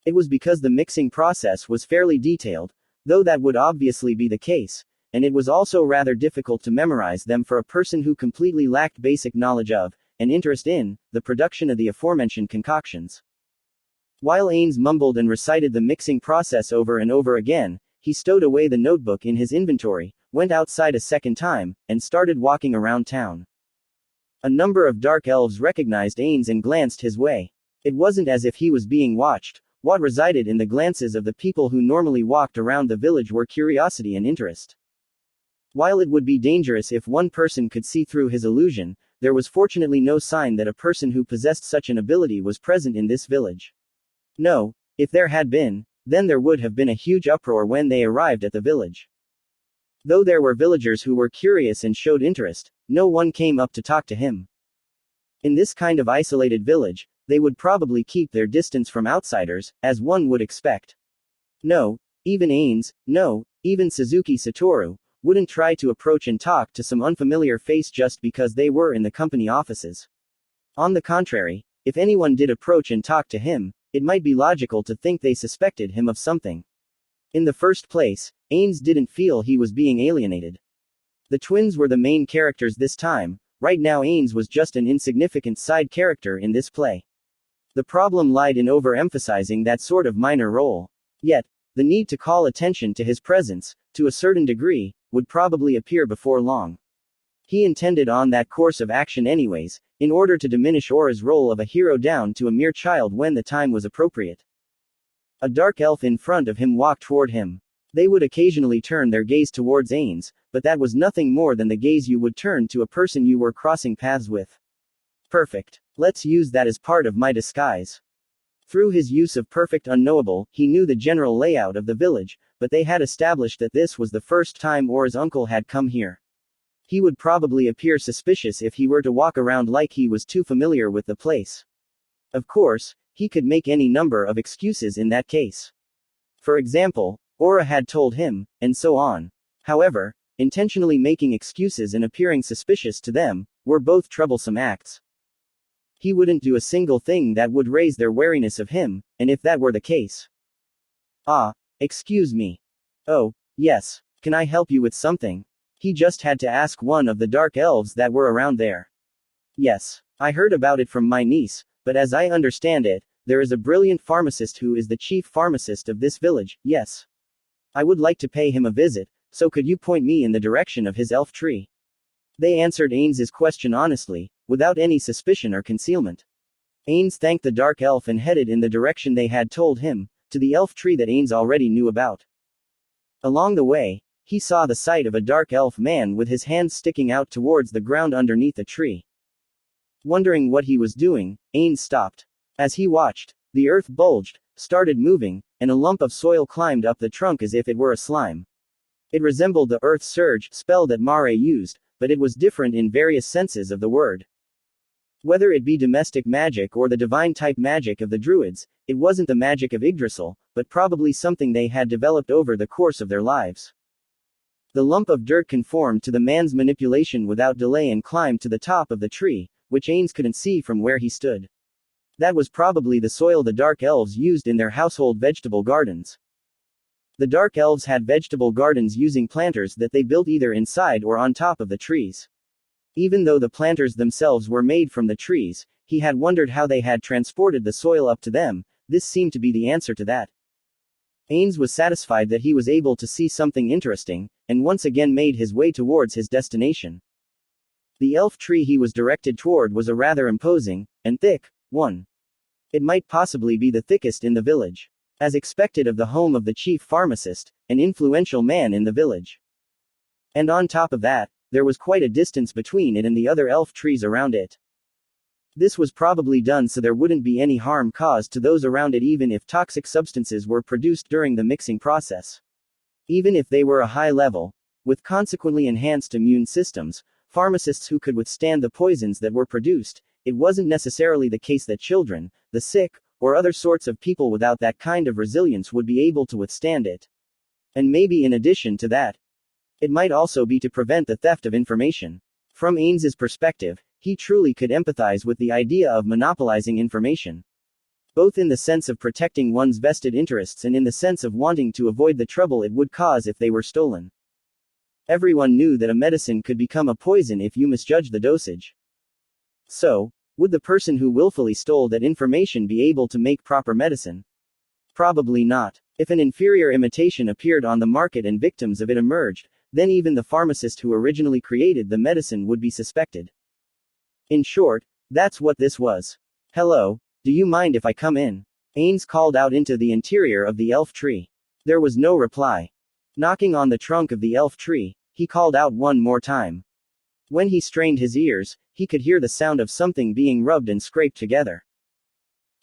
It was because the mixing process was fairly detailed, though that would obviously be the case, and it was also rather difficult to memorize them for a person who completely lacked basic knowledge of, and interest in, the production of the aforementioned concoctions. While Ains mumbled and recited the mixing process over and over again, he stowed away the notebook in his inventory, went outside a second time, and started walking around town. A number of dark elves recognized Ains and glanced his way. It wasn't as if he was being watched. What resided in the glances of the people who normally walked around the village were curiosity and interest. While it would be dangerous if one person could see through his illusion, there was fortunately no sign that a person who possessed such an ability was present in this village. No, if there had been, then there would have been a huge uproar when they arrived at the village. Though there were villagers who were curious and showed interest, no one came up to talk to him. In this kind of isolated village, they would probably keep their distance from outsiders, as one would expect. No, even Ains, no, even Suzuki Satoru, wouldn't try to approach and talk to some unfamiliar face just because they were in the company offices. On the contrary, if anyone did approach and talk to him, it might be logical to think they suspected him of something. In the first place, Ains didn't feel he was being alienated. The twins were the main characters this time, right now Ains was just an insignificant side character in this play. The problem lied in overemphasizing that sort of minor role. Yet, the need to call attention to his presence, to a certain degree, would probably appear before long. He intended on that course of action anyways, in order to diminish Aura's role of a hero down to a mere child when the time was appropriate. A dark elf in front of him walked toward him. They would occasionally turn their gaze towards Ains, but that was nothing more than the gaze you would turn to a person you were crossing paths with. Perfect. Let's use that as part of my disguise. Through his use of perfect unknowable, he knew the general layout of the village, but they had established that this was the first time Aura's uncle had come here. He would probably appear suspicious if he were to walk around like he was too familiar with the place. Of course, he could make any number of excuses in that case. For example, Aura had told him, and so on. However, intentionally making excuses and appearing suspicious to them were both troublesome acts. He wouldn't do a single thing that would raise their wariness of him, and if that were the case. Ah, excuse me. Oh, yes, can I help you with something? He just had to ask one of the dark elves that were around there. Yes, I heard about it from my niece, but as I understand it, there is a brilliant pharmacist who is the chief pharmacist of this village, yes. I would like to pay him a visit, so could you point me in the direction of his elf tree? They answered Ains's question honestly, without any suspicion or concealment. Ains thanked the dark elf and headed in the direction they had told him, to the elf tree that Ains already knew about. Along the way, he saw the sight of a dark elf man with his hands sticking out towards the ground underneath a tree. Wondering what he was doing, Ains stopped. As he watched, the earth bulged, started moving, and a lump of soil climbed up the trunk as if it were a slime. It resembled the earth surge spell that Mare used, but it was different in various senses of the word. Whether it be domestic magic or the divine-type magic of the Druids, it wasn't the magic of Yggdrasil, but probably something they had developed over the course of their lives. The lump of dirt conformed to the man's manipulation without delay and climbed to the top of the tree, which Ains couldn't see from where he stood. That was probably the soil the Dark Elves used in their household vegetable gardens. The Dark Elves had vegetable gardens using planters that they built either inside or on top of the trees. Even though the planters themselves were made from the trees, he had wondered how they had transported the soil up to them. This seemed to be the answer to that. Ains was satisfied that he was able to see something interesting, and once again made his way towards his destination. The elf tree he was directed toward was a rather imposing, and thick, one. It might possibly be the thickest in the village. As expected of the home of the chief pharmacist, an influential man in the village. And on top of that, there was quite a distance between it and the other elf trees around it. This was probably done so there wouldn't be any harm caused to those around it even if toxic substances were produced during the mixing process. Even if they were a high level, with consequently enhanced immune systems, pharmacists who could withstand the poisons that were produced, it wasn't necessarily the case that children, the sick, or other sorts of people without that kind of resilience would be able to withstand it. And maybe in addition to that, it might also be to prevent the theft of information. From Ains's perspective, he truly could empathize with the idea of monopolizing information. Both in the sense of protecting one's vested interests and in the sense of wanting to avoid the trouble it would cause if they were stolen. Everyone knew that a medicine could become a poison if you misjudged the dosage. So, would the person who willfully stole that information be able to make proper medicine? Probably not. If an inferior imitation appeared on the market and victims of it emerged, then even the pharmacist who originally created the medicine would be suspected. In short, that's what this was. Hello, do you mind if I come in? Ains called out into the interior of the elf tree. There was no reply. Knocking on the trunk of the elf tree, he called out one more time. When he strained his ears, he could hear the sound of something being rubbed and scraped together.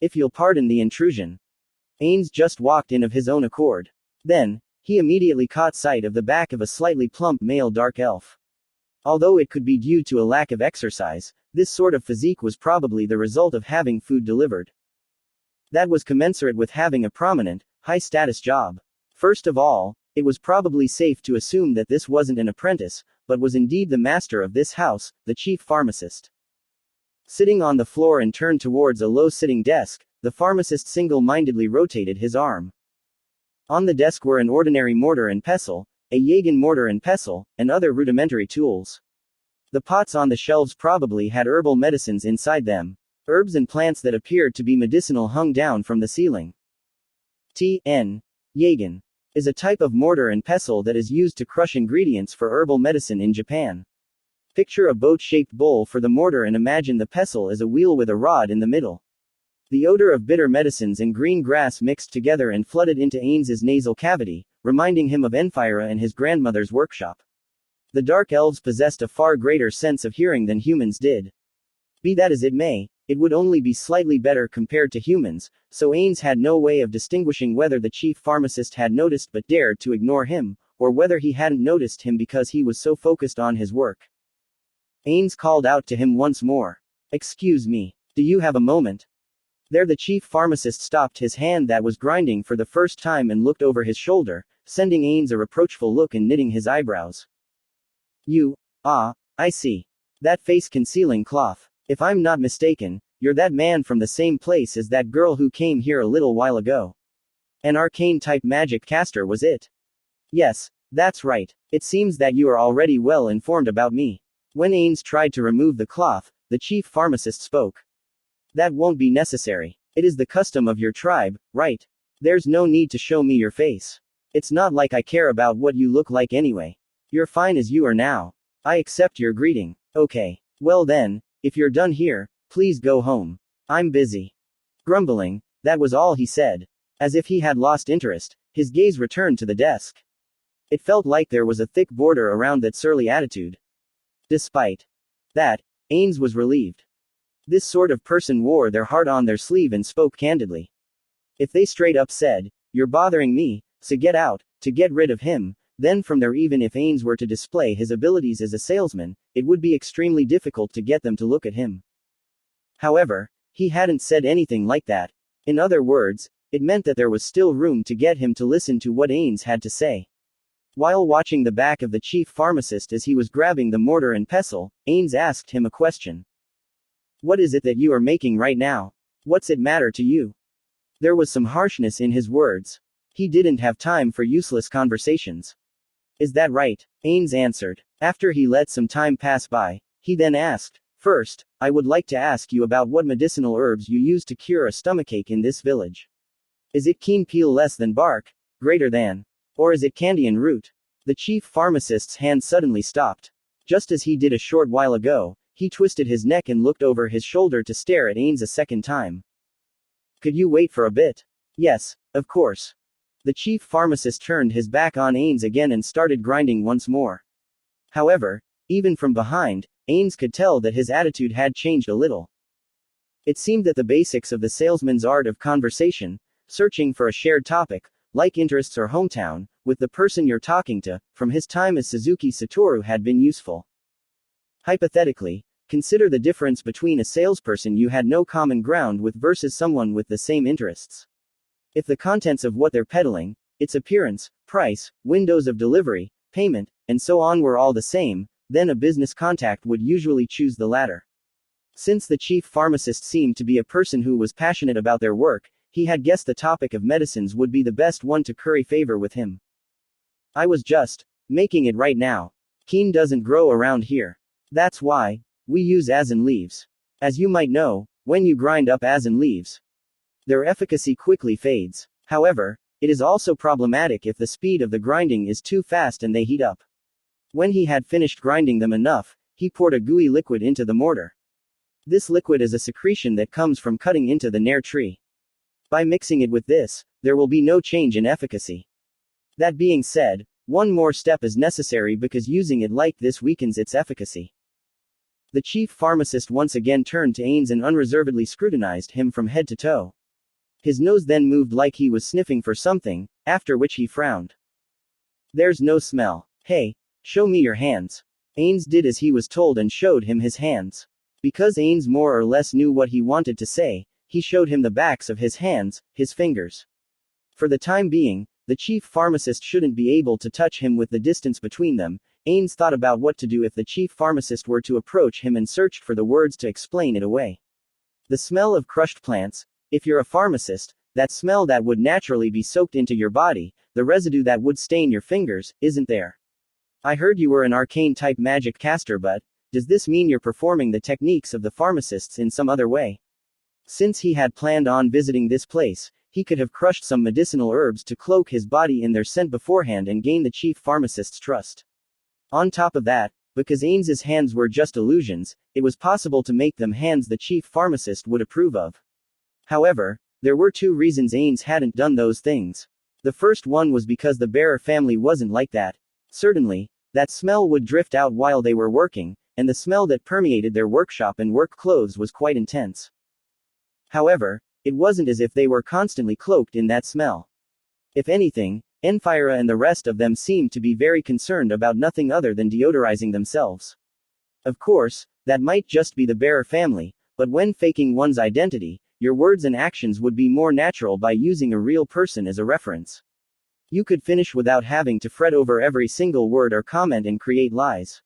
If you'll pardon the intrusion. Ains just walked in of his own accord. Then, he immediately caught sight of the back of a slightly plump male dark elf. Although it could be due to a lack of exercise, this sort of physique was probably the result of having food delivered. That was commensurate with having a prominent, high-status job. First of all, it was probably safe to assume that this wasn't an apprentice, but was indeed the master of this house, the chief pharmacist. Sitting on the floor and turned towards a low-sitting desk, the pharmacist single-mindedly rotated his arm. On the desk were an ordinary mortar and pestle, a Jagen mortar and pestle, and other rudimentary tools. The pots on the shelves probably had herbal medicines inside them. Herbs and plants that appeared to be medicinal hung down from the ceiling. Jagen is a type of mortar and pestle that is used to crush ingredients for herbal medicine in Japan. Picture a boat-shaped bowl for the mortar and imagine the pestle as a wheel with a rod in the middle. The odor of bitter medicines and green grass mixed together and flooded into Ains's nasal cavity, reminding him of Enphyra and his grandmother's workshop. The dark elves possessed a far greater sense of hearing than humans did. Be that as it may, it would only be slightly better compared to humans, so Ains had no way of distinguishing whether the chief pharmacist had noticed but dared to ignore him, or whether he hadn't noticed him because he was so focused on his work. Ains called out to him once more. "Excuse me. Do you have a moment?" There the chief pharmacist stopped his hand that was grinding for the first time and looked over his shoulder, sending Ains a reproachful look and knitting his eyebrows. I see. That face-concealing cloth. If I'm not mistaken, you're that man from the same place as that girl who came here a little while ago. An arcane-type magic caster, was it? Yes, that's right. It seems that you are already well informed about me. When Ains tried to remove the cloth, the chief pharmacist spoke. That won't be necessary. It is the custom of your tribe, right? There's no need to show me your face. It's not like I care about what you look like anyway. You're fine as you are now. I accept your greeting. Okay. Well then, if you're done here, please go home. I'm busy. Grumbling, that was all he said. As if he had lost interest, his gaze returned to the desk. It felt like there was a thick border around that surly attitude. Despite that, Ains was relieved. This sort of person wore their heart on their sleeve and spoke candidly. If they straight up said, "You're bothering me, so get out," to get rid of him, then from there, even if Ains were to display his abilities as a salesman, it would be extremely difficult to get them to look at him. However, he hadn't said anything like that. In other words, it meant that there was still room to get him to listen to what Ains had to say. While watching the back of the chief pharmacist as he was grabbing the mortar and pestle, Ains asked him a question. "What is it that you are making right now? What's it matter to you?" There was some harshness in his words. He didn't have time for useless conversations. "Is that right?" Ains answered. After he let some time pass by, he then asked, "First, I would like to ask you about what medicinal herbs you use to cure a stomachache in this village. Is it keen peel less than bark, greater than? Or is it candian root?" The chief pharmacist's hand suddenly stopped. Just as he did a short while ago, he twisted his neck and looked over his shoulder to stare at Ains a second time. "Could you wait for a bit?" "Yes, of course." The chief pharmacist turned his back on Ains again and started grinding once more. However, even from behind, Ains could tell that his attitude had changed a little. It seemed that the basics of the salesman's art of conversation, searching for a shared topic, like interests or hometown, with the person you're talking to, from his time as Suzuki Satoru had been useful. Hypothetically, consider the difference between a salesperson you had no common ground with versus someone with the same interests. If the contents of what they're peddling, its appearance, price, windows of delivery, payment, and so on were all the same, then a business contact would usually choose the latter. Since the chief pharmacist seemed to be a person who was passionate about their work, he had guessed the topic of medicines would be the best one to curry favor with him. "I was just making it right now. Keen doesn't grow around here. That's why we use asin leaves. As you might know, when you grind up asin leaves, their efficacy quickly fades. However, it is also problematic if the speed of the grinding is too fast and they heat up." When he had finished grinding them enough, he poured a gooey liquid into the mortar. This liquid is a secretion that comes from cutting into the ner tree. By mixing it with this, there will be no change in efficacy. That being said, one more step is necessary because using it like this weakens its efficacy. The chief pharmacist once again turned to Ains and unreservedly scrutinized him from head to toe. His nose then moved like he was sniffing for something, after which he frowned. There's no smell. Hey, show me your hands. Ains did as he was told and showed him his hands. Because Ains more or less knew what he wanted to say, he showed him the backs of his hands, his fingers. For the time being, the chief pharmacist shouldn't be able to touch him with the distance between them. Ains thought about what to do if the chief pharmacist were to approach him and searched for the words to explain it away. The smell of crushed plants. If you're a pharmacist, that smell that would naturally be soaked into your body, the residue that would stain your fingers, isn't there? I heard you were an arcane-type magic caster, but does this mean you're performing the techniques of the pharmacists in some other way? Since he had planned on visiting this place, he could have crushed some medicinal herbs to cloak his body in their scent beforehand and gain the chief pharmacist's trust. On top of that, because Ains's hands were just illusions, it was possible to make them hands the chief pharmacist would approve of. However, there were two reasons Ains hadn't done those things. The first one was because the bearer family wasn't like that. Certainly, that smell would drift out while they were working, and the smell that permeated their workshop and work clothes was quite intense. However, it wasn't as if they were constantly cloaked in that smell. If anything, Enfira and the rest of them seemed to be very concerned about nothing other than deodorizing themselves. Of course, that might just be the bearer family, but when faking one's identity, your words and actions would be more natural by using a real person as a reference. You could finish without having to fret over every single word or comment and create lies.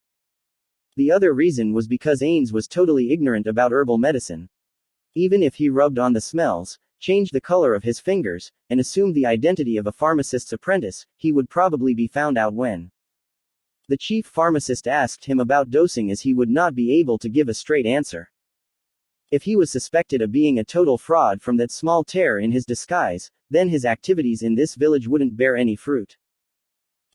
The other reason was because Ains was totally ignorant about herbal medicine. Even if he rubbed on the smells, changed the color of his fingers, and assumed the identity of a pharmacist's apprentice, he would probably be found out when the chief pharmacist asked him about dosing, as he would not be able to give a straight answer. If he was suspected of being a total fraud from that small tear in his disguise, then his activities in this village wouldn't bear any fruit.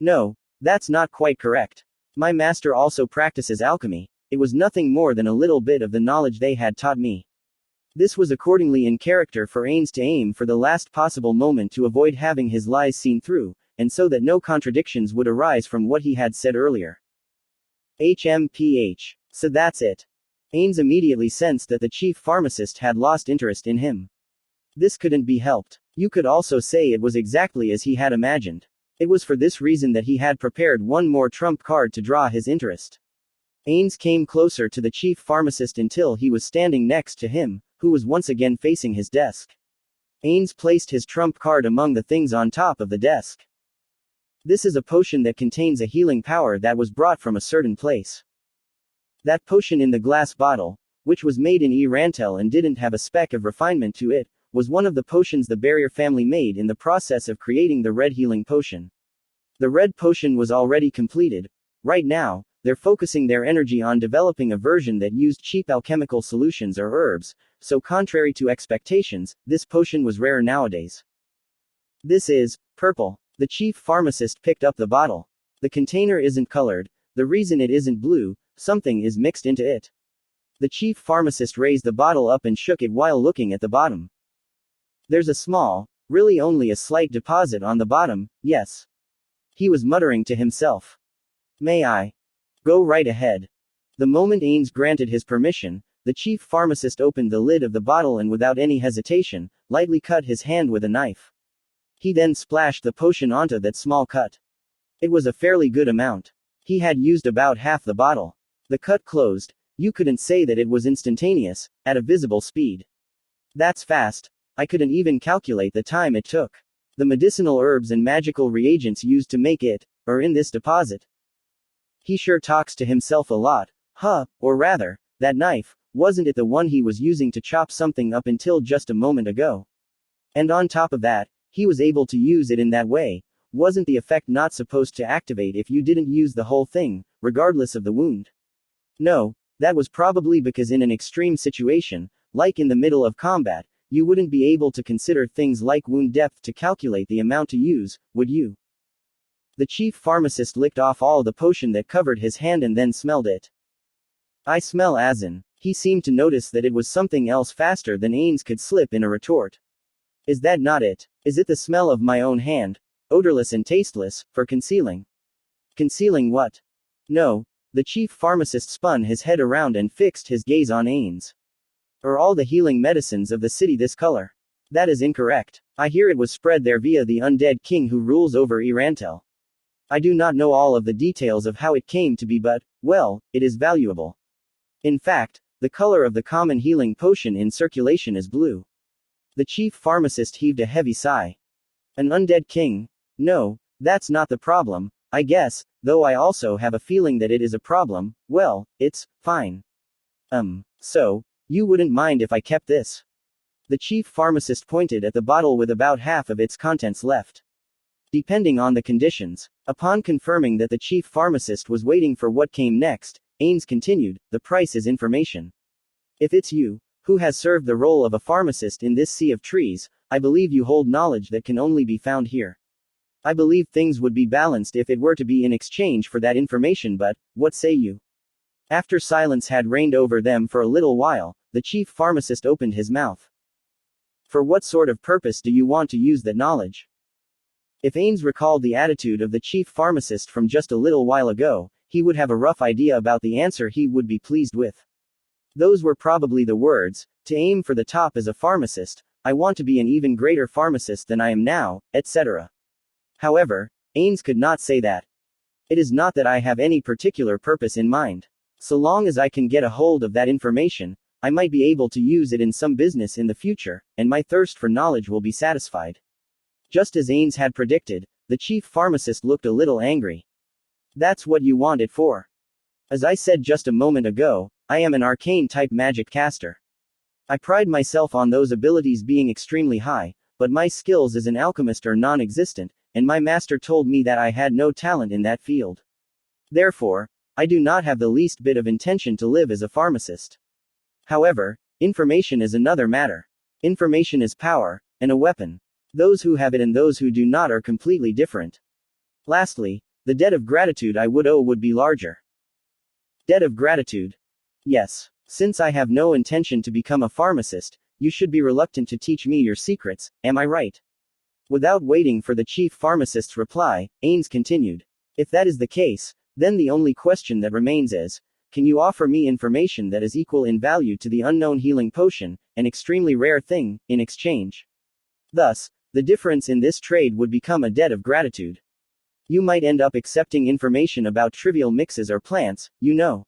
No, that's not quite correct. My master also practices alchemy. It was nothing more than a little bit of the knowledge they had taught me. This was accordingly in character for Ains to aim for the last possible moment to avoid having his lies seen through, and so that no contradictions would arise from what he had said earlier. HMPH. So that's it. Ains immediately sensed that the chief pharmacist had lost interest in him. This couldn't be helped. You could also say it was exactly as he had imagined. It was for this reason that he had prepared one more trump card to draw his interest. Ains came closer to the chief pharmacist until he was standing next to him, who was once again facing his desk. Ains placed his trump card among the things on top of the desk. This is a potion that contains a healing power that was brought from a certain place. That potion in the glass bottle, which was made in Rantel and didn't have a speck of refinement to it, was one of the potions the barrier family made in the process of creating the red healing potion. The red potion was already completed. Right now, they're focusing their energy on developing a version that used cheap alchemical solutions or herbs, so contrary to expectations, this potion was rare nowadays. This is purple. The chief pharmacist picked up the bottle. The container isn't colored. The reason it isn't blue, something is mixed into it. The chief pharmacist raised the bottle up and shook it while looking at the bottom. There's a small, really only a slight deposit on the bottom, yes. He was muttering to himself. May I? Go right ahead. The moment Ains granted his permission, the chief pharmacist opened the lid of the bottle and without any hesitation, lightly cut his hand with a knife. He then splashed the potion onto that small cut. It was a fairly good amount. He had used about half the bottle. The cut closed. You couldn't say that it was instantaneous, at a visible speed. That's fast. I couldn't even calculate the time it took. The medicinal herbs and magical reagents used to make it are in this deposit. He sure talks to himself a lot, huh? Or rather, that knife, wasn't it the one he was using to chop something up until just a moment ago? And on top of that, he was able to use it in that way. Wasn't the effect not supposed to activate if you didn't use the whole thing, regardless of the wound? No, that was probably because in an extreme situation, like in the middle of combat, you wouldn't be able to consider things like wound depth to calculate the amount to use, would you? The chief pharmacist licked off all the potion that covered his hand and then smelled it. I smell azin. He seemed to notice that it was something else faster than Ains could slip in a retort. Is that not it? Is it the smell of my own hand? Odorless and tasteless, for concealing. Concealing what? No, The chief pharmacist spun his head around and fixed his gaze on Ains. Are all the healing medicines of the city this color? That is incorrect. I hear it was spread there via the undead king who rules over Irantel. I do not know all of the details of how it came to be, but, well, it is valuable. In fact, the color of the common healing potion in circulation is blue. The chief pharmacist heaved a heavy sigh. An undead king? No, that's not the problem, I guess, though I also have a feeling that it is a problem. Well, it's fine. So, you wouldn't mind if I kept this? The chief pharmacist pointed at the bottle with about half of its contents left. Depending on the conditions. Upon confirming that the chief pharmacist was waiting for what came next, Ains continued, the price is information. If it's you, who has served the role of a pharmacist in this sea of trees, I believe you hold knowledge that can only be found here. I believe things would be balanced if it were to be in exchange for that information, but, what say you? After silence had reigned over them for a little while, the chief pharmacist opened his mouth. For what sort of purpose do you want to use that knowledge? If Ains recalled the attitude of the chief pharmacist from just a little while ago, he would have a rough idea about the answer he would be pleased with. Those were probably the words, to aim for the top as a pharmacist, I want to be an even greater pharmacist than I am now, etc. However, Ains could not say that. It is not that I have any particular purpose in mind. So long as I can get a hold of that information, I might be able to use it in some business in the future, and my thirst for knowledge will be satisfied. Just as Ains had predicted, the chief pharmacist looked a little angry. That's what you want it for. As I said just a moment ago, I am an arcane-type magic caster. I pride myself on those abilities being extremely high, but my skills as an alchemist are non-existent, and my master told me that I had no talent in that field. Therefore, I do not have the least bit of intention to live as a pharmacist. However, information is another matter. Information is power, and a weapon. Those who have it and those who do not are completely different. Lastly, the debt of gratitude I would owe would be larger. Debt of gratitude? Yes. Since I have no intention to become a pharmacist, you should be reluctant to teach me your secrets, am I right? Without waiting for the chief pharmacist's reply, Ains continued. If that is the case, then the only question that remains is, can you offer me information that is equal in value to the unknown healing potion, an extremely rare thing, in exchange? Thus, the difference in this trade would become a debt of gratitude. You might end up accepting information about trivial mixes or plants, you know.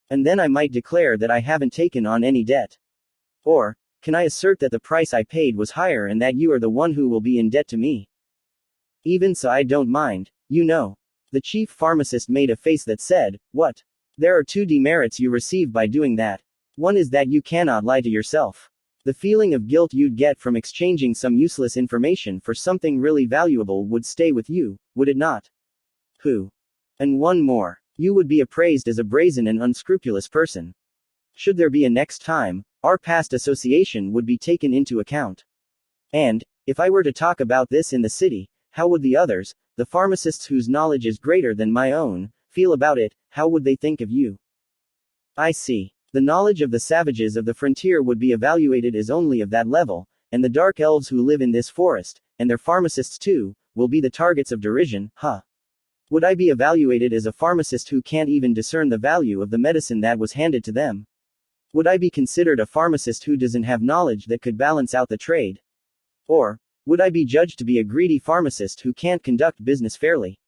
And then I might declare that I haven't taken on any debt. Or, can I assert that the price I paid was higher and that you are the one who will be in debt to me? Even so, I don't mind, you know. The chief pharmacist made a face that said, what? There are two demerits you receive by doing that. One is that you cannot lie to yourself. The feeling of guilt you'd get from exchanging some useless information for something really valuable would stay with you, would it not? And one more. You would be appraised as a brazen and unscrupulous person. Should there be a next time, our past association would be taken into account. And, if I were to talk about this in the city, how would the others, the pharmacists whose knowledge is greater than my own, feel about it? How would they think of you? I see. The knowledge of the savages of the frontier would be evaluated as only of that level, and the dark elves who live in this forest, and their pharmacists too, will be the targets of derision, huh? Would I be evaluated as a pharmacist who can't even discern the value of the medicine that was handed to them? Would I be considered a pharmacist who doesn't have knowledge that could balance out the trade? Or, would I be judged to be a greedy pharmacist who can't conduct business fairly?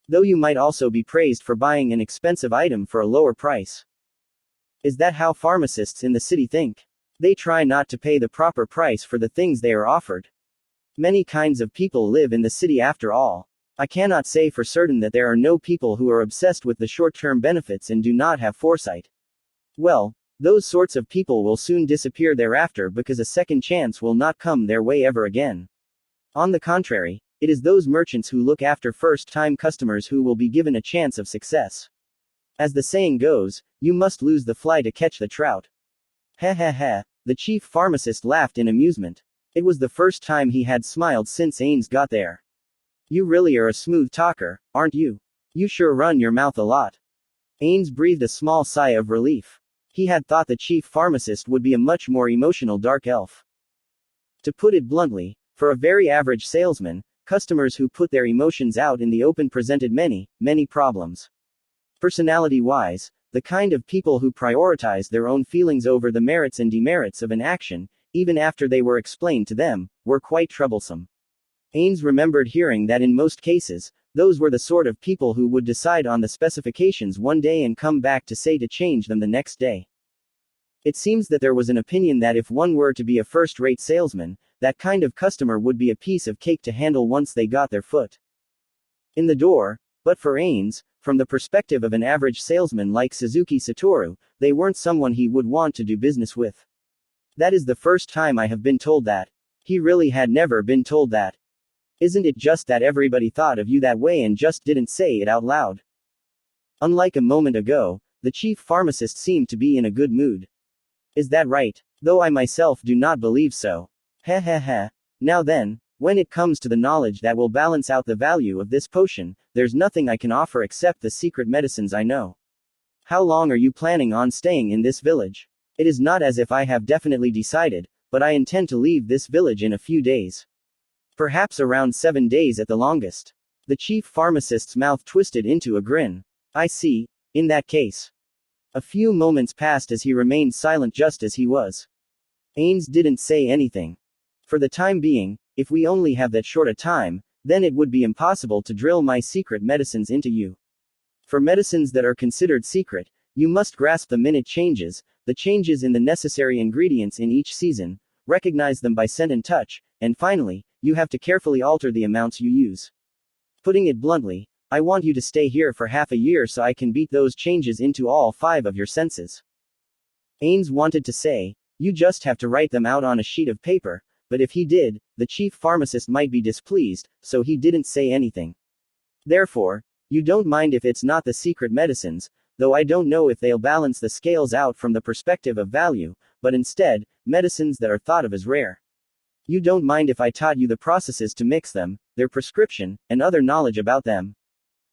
Though you might also be praised for buying an expensive item for a lower price. Is that how pharmacists in the city think? They try not to pay the proper price for the things they are offered. Many kinds of people live in the city after all. I cannot say for certain that there are no people who are obsessed with the short-term benefits and do not have foresight. Well, those sorts of people will soon disappear thereafter because a second chance will not come their way ever again. On the contrary, it is those merchants who look after first-time customers who will be given a chance of success. As the saying goes, you must lose the fly to catch the trout. The chief pharmacist laughed in amusement. It was the first time he had smiled since Ains got there. You really are a smooth talker, aren't you? You sure run your mouth a lot. Ains breathed a small sigh of relief. He had thought the chief pharmacist would be a much more emotional dark elf. To put it bluntly, for a very average salesman, customers who put their emotions out in the open presented many, many problems. Personality-wise, the kind of people who prioritize their own feelings over the merits and demerits of an action, even after they were explained to them, were quite troublesome. Ains remembered hearing that in most cases, those were the sort of people who would decide on the specifications one day and come back to say to change them the next day. It seems that there was an opinion that if one were to be a first-rate salesman, that kind of customer would be a piece of cake to handle once they got their foot in the door, but for Ains, from the perspective of an average salesman like Suzuki Satoru, they weren't someone he would want to do business with. That is the first time I have been told that. He really had never been told that. Isn't it just that everybody thought of you that way and just didn't say it out loud? Unlike a moment ago, the chief pharmacist seemed to be in a good mood. Is that right? Though I myself do not believe so. Heh heh heh. Now then, when it comes to the knowledge that will balance out the value of this potion, there's nothing I can offer except the secret medicines I know. How long are you planning on staying in this village? It is not as if I have definitely decided, but I intend to leave this village in a few days. Perhaps around 7 days at the longest. The chief pharmacist's mouth twisted into a grin. I see. In that case. A few moments passed as he remained silent just as he was. Ains didn't say anything. For the time being, if we only have that short a time, then it would be impossible to drill my secret medicines into you. For medicines that are considered secret, you must grasp the minute changes, the changes in the necessary ingredients in each season, recognize them by scent and touch, and finally, you have to carefully alter the amounts you use. Putting it bluntly, I want you to stay here for half a year so I can beat those changes into all 5 of your senses. Ains wanted to say, you just have to write them out on a sheet of paper, but if he did, the chief pharmacist might be displeased, so he didn't say anything. Therefore, you don't mind if it's not the secret medicines, though I don't know if they'll balance the scales out from the perspective of value, but instead, medicines that are thought of as rare. You don't mind if I taught you the processes to mix them, their prescription, and other knowledge about them.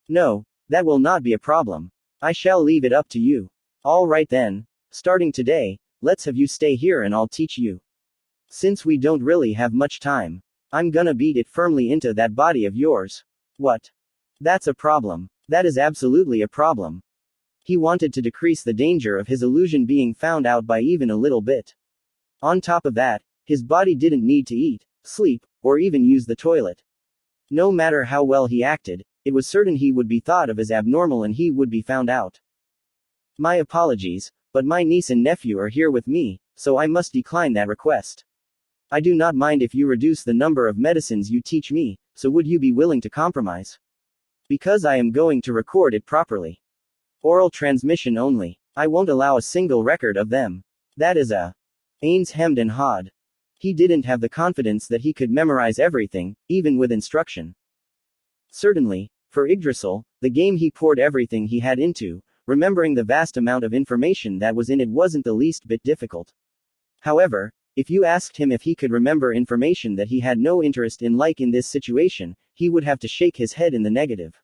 No, that will not be a problem. I shall leave it up to you. All right then, starting today, let's have you stay here and I'll teach you. Since we don't really have much time, I'm gonna beat it firmly into that body of yours. What? That's a problem. That is absolutely a problem. He wanted to decrease the danger of his illusion being found out by even a little bit. On top of that, his body didn't need to eat, sleep, or even use the toilet. No matter how well he acted, it was certain he would be thought of as abnormal and he would be found out. My apologies, but my niece and nephew are here with me, so I must decline that request. I do not mind if you reduce the number of medicines you teach me, so would you be willing to compromise? Because I am going to record it properly. Oral transmission only. I won't allow a single record of them. That is a. Ains hemmed and hawed. He didn't have the confidence that he could memorize everything, even with instruction. Certainly, for Yggdrasil, the game he poured everything he had into, remembering the vast amount of information that was in it wasn't the least bit difficult. However, if you asked him if he could remember information that he had no interest in, like in this situation, he would have to shake his head in the negative.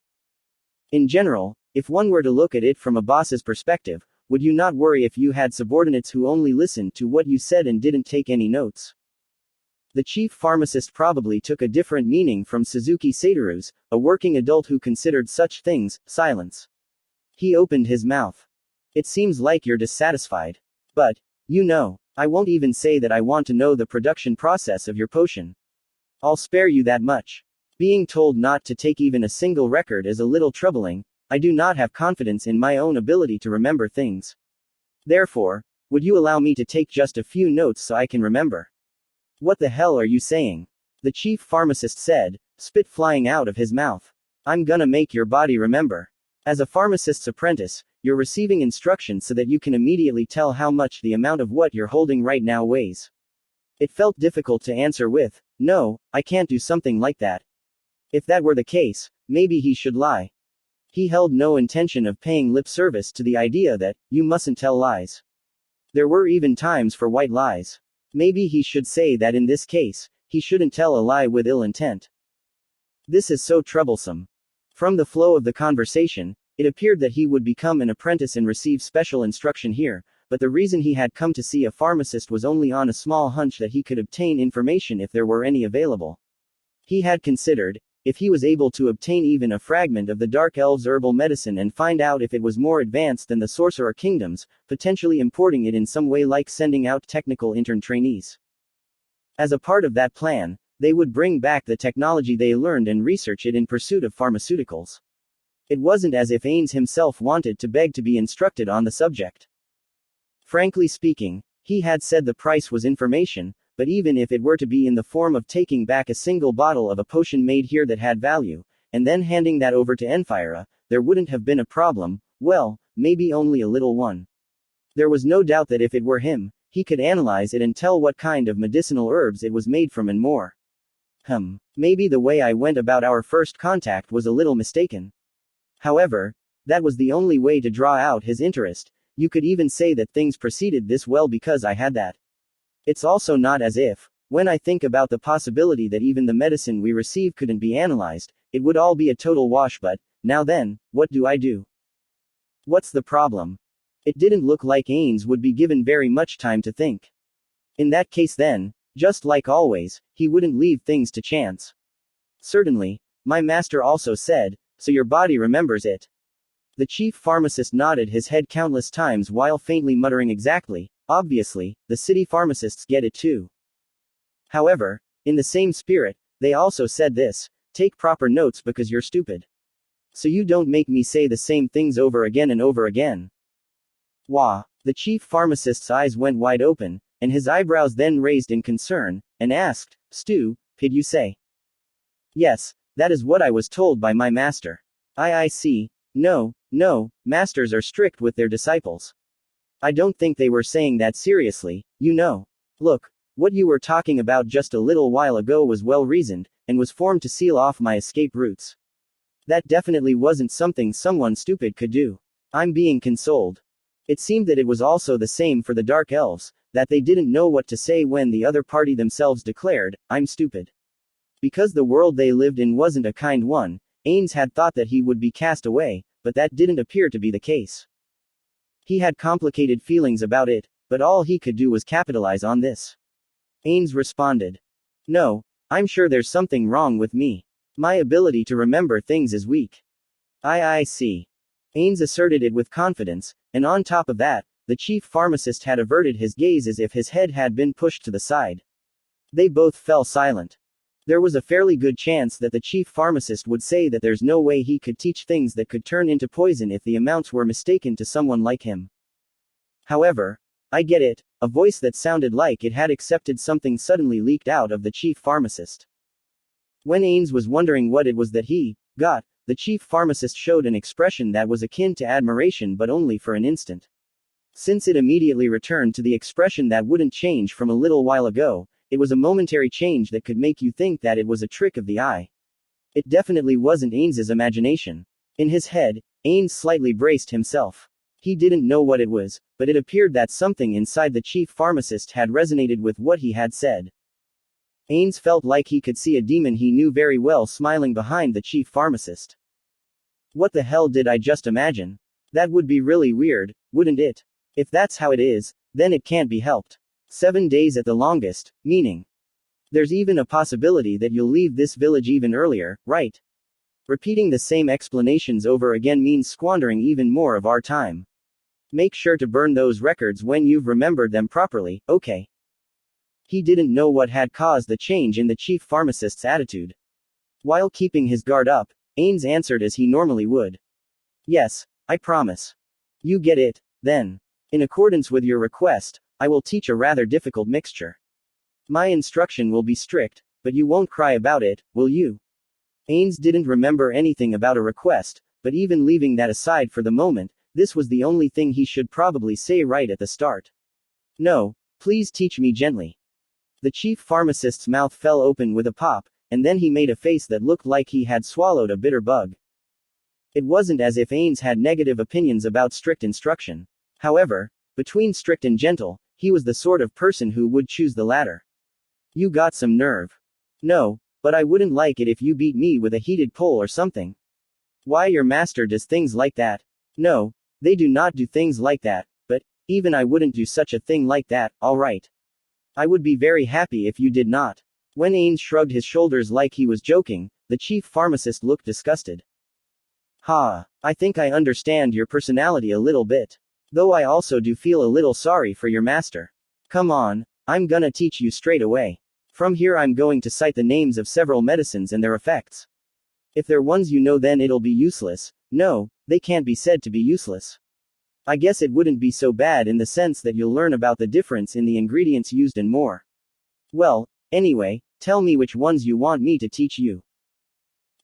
In general, if one were to look at it from a boss's perspective, would you not worry if you had subordinates who only listened to what you said and didn't take any notes? The chief pharmacist probably took a different meaning from Suzuki Satoru's, a working adult who considered such things, silence. He opened his mouth. It seems like you're dissatisfied. But, you know, I won't even say that I want to know the production process of your potion. I'll spare you that much. Being told not to take even a single record is a little troubling. I do not have confidence in my own ability to remember things. Therefore, would you allow me to take just a few notes so I can remember? What the hell are you saying? The chief pharmacist said, spit flying out of his mouth. I'm gonna make your body remember. As a pharmacist's apprentice, you're receiving instructions so that you can immediately tell how much the amount of what you're holding right now weighs. It felt difficult to answer with, no, I can't do something like that. If that were the case, maybe he should lie. He held no intention of paying lip service to the idea that, you mustn't tell lies. There were even times for white lies. Maybe he should say that in this case, he shouldn't tell a lie with ill intent. This is so troublesome. From the flow of the conversation, it appeared that he would become an apprentice and receive special instruction here, but the reason he had come to see a pharmacist was only on a small hunch that he could obtain information if there were any available. He had considered, if he was able to obtain even a fragment of the Dark Elves' herbal medicine and find out if it was more advanced than the Sorcerer Kingdoms, potentially importing it in some way like sending out technical intern trainees. As a part of that plan, they would bring back the technology they learned and research it in pursuit of pharmaceuticals. It wasn't as if Ains himself wanted to beg to be instructed on the subject. Frankly speaking, he had said the price was information, but even if it were to be in the form of taking back a single bottle of a potion made here that had value, and then handing that over to Enphyra, there wouldn't have been a problem, well, maybe only a little one. There was no doubt that if it were him, he could analyze it and tell what kind of medicinal herbs it was made from and more. Maybe the way I went about our first contact was a little mistaken. However, that was the only way to draw out his interest. You could even say that things proceeded this well because I had that. It's also not as if, when I think about the possibility that even the medicine we receive couldn't be analyzed, it would all be a total wash, but, now then, what do I do? What's the problem? It didn't look like Ains would be given very much time to think. In that case then, just like always, he wouldn't leave things to chance. Certainly, my master also said, so your body remembers it. The chief pharmacist nodded his head countless times while faintly muttering exactly, obviously, the city pharmacists get it too. However, in the same spirit, they also said this, take proper notes because you're stupid. So you don't make me say the same things over again and over again. Wah! The chief pharmacist's eyes went wide open, and his eyebrows then raised in concern, and asked, Stu, did you say? Yes, that is what I was told by my master. I see. No, masters are strict with their disciples. I don't think they were saying that seriously, you know. Look, what you were talking about just a little while ago was well reasoned, and was formed to seal off my escape routes. That definitely wasn't something someone stupid could do. I'm being consoled. It seemed that it was also the same for the Dark Elves, that they didn't know what to say when the other party themselves declared, I'm stupid. Because the world they lived in wasn't a kind one, Ains had thought that he would be cast away, but that didn't appear to be the case. He had complicated feelings about it, but all he could do was capitalize on this. Ains responded. No, I'm sure there's something wrong with me. My ability to remember things is weak. I see. Ains asserted it with confidence, and on top of that, the chief pharmacist had averted his gaze as if his head had been pushed to the side. They both fell silent. There was a fairly good chance that the chief pharmacist would say that there's no way he could teach things that could turn into poison if the amounts were mistaken to someone like him. However, I get it, a voice that sounded like it had accepted something suddenly leaked out of the chief pharmacist. When Ains was wondering what it was that he got, the chief pharmacist showed an expression that was akin to admiration but only for an instant. Since it immediately returned to the expression that wouldn't change from a little while ago, it was a momentary change that could make you think that it was a trick of the eye. It definitely wasn't Ains's imagination. In his head, Ains slightly braced himself. He didn't know what it was, but it appeared that something inside the chief pharmacist had resonated with what he had said. Ains felt like he could see a demon he knew very well smiling behind the chief pharmacist. What the hell did I just imagine? That would be really weird, wouldn't it? If that's how it is, then it can't be helped. 7 days at the longest, meaning. There's even a possibility that you'll leave this village even earlier, right? Repeating the same explanations over again means squandering even more of our time. Make sure to burn those records when you've remembered them properly, okay? He didn't know what had caused the change in the chief pharmacist's attitude. While keeping his guard up, Ains answered as he normally would. Yes, I promise. You get it, then. In accordance with your request, I will teach a rather difficult mixture. My instruction will be strict, but you won't cry about it, will you? Ains didn't remember anything about a request, but even leaving that aside for the moment, this was the only thing he should probably say right at the start. No, please teach me gently. The chief pharmacist's mouth fell open with a pop, and then he made a face that looked like he had swallowed a bitter bug. It wasn't as if Ains had negative opinions about strict instruction. However, between strict and gentle, he was the sort of person who would choose the latter. You got some nerve. No, but I wouldn't like it if you beat me with a heated pole or something. Why, your master does things like that? No, they do not do things like that, but even I wouldn't do such a thing like that, alright. I would be very happy if you did not. When Ains shrugged his shoulders like he was joking, The chief pharmacist looked disgusted. Ha, I think I understand your personality a little bit. Though I also do feel a little sorry for your master. Come on, I'm gonna teach you straight away. From here I'm going to cite the names of several medicines and their effects. If they're ones you know, then it'll be useless. No, they can't be said to be useless. I guess it wouldn't be so bad in the sense that you'll learn about the difference in the ingredients used and more. Well, anyway, tell me which ones you want me to teach you.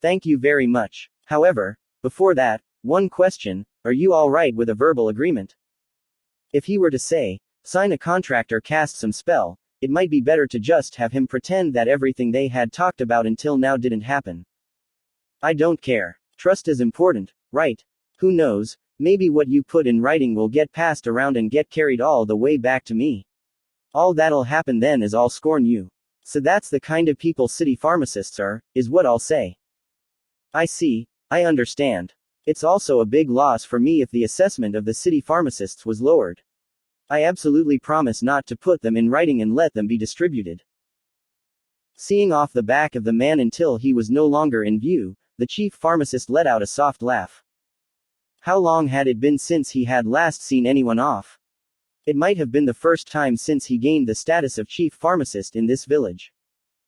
Thank you very much. However, before that, one question, are you alright with a verbal agreement? If he were to say, sign a contract or cast some spell, it might be better to just have him pretend that everything they had talked about until now didn't happen. I don't care. Trust is important, right? Who knows, maybe what you put in writing will get passed around and get carried all the way back to me. All that'll happen then is I'll scorn you. So that's the kind of people city pharmacists are, is what I'll say. I see, I understand. It's also a big loss for me if the assessment of the city pharmacists was lowered. I absolutely promise not to put them in writing and let them be distributed. Seeing off the back of the man until he was no longer in view, the chief pharmacist let out a soft laugh. How long had it been since he had last seen anyone off? It might have been the first time since he gained the status of chief pharmacist in this village.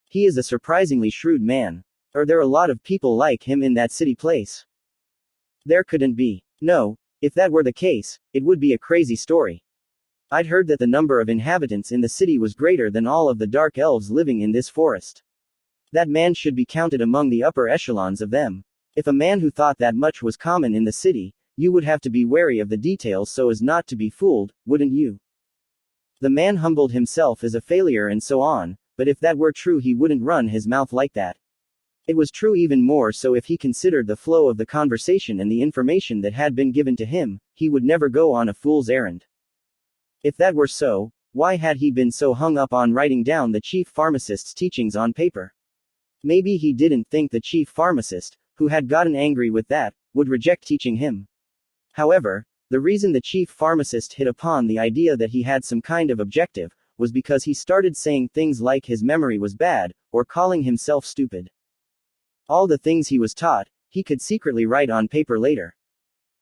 He is a surprisingly shrewd man. Are there a lot of people like him in that city place? There couldn't be. No, if that were the case, it would be a crazy story. I'd heard that the number of inhabitants in the city was greater than all of the dark elves living in this forest. That man should be counted among the upper echelons of them. If a man who thought that much was common in the city, you would have to be wary of the details so as not to be fooled, wouldn't you? The man humbled himself as a failure and so on, but if that were true he wouldn't run his mouth like that. It was true even more so if he considered the flow of the conversation and the information that had been given to him, he would never go on a fool's errand. If that were so, why had he been so hung up on writing down the chief pharmacist's teachings on paper? Maybe he didn't think the chief pharmacist, who had gotten angry with that, would reject teaching him. However, the reason the chief pharmacist hit upon the idea that he had some kind of objective, was because he started saying things like his memory was bad, or calling himself stupid. All the things he was taught, he could secretly write on paper later.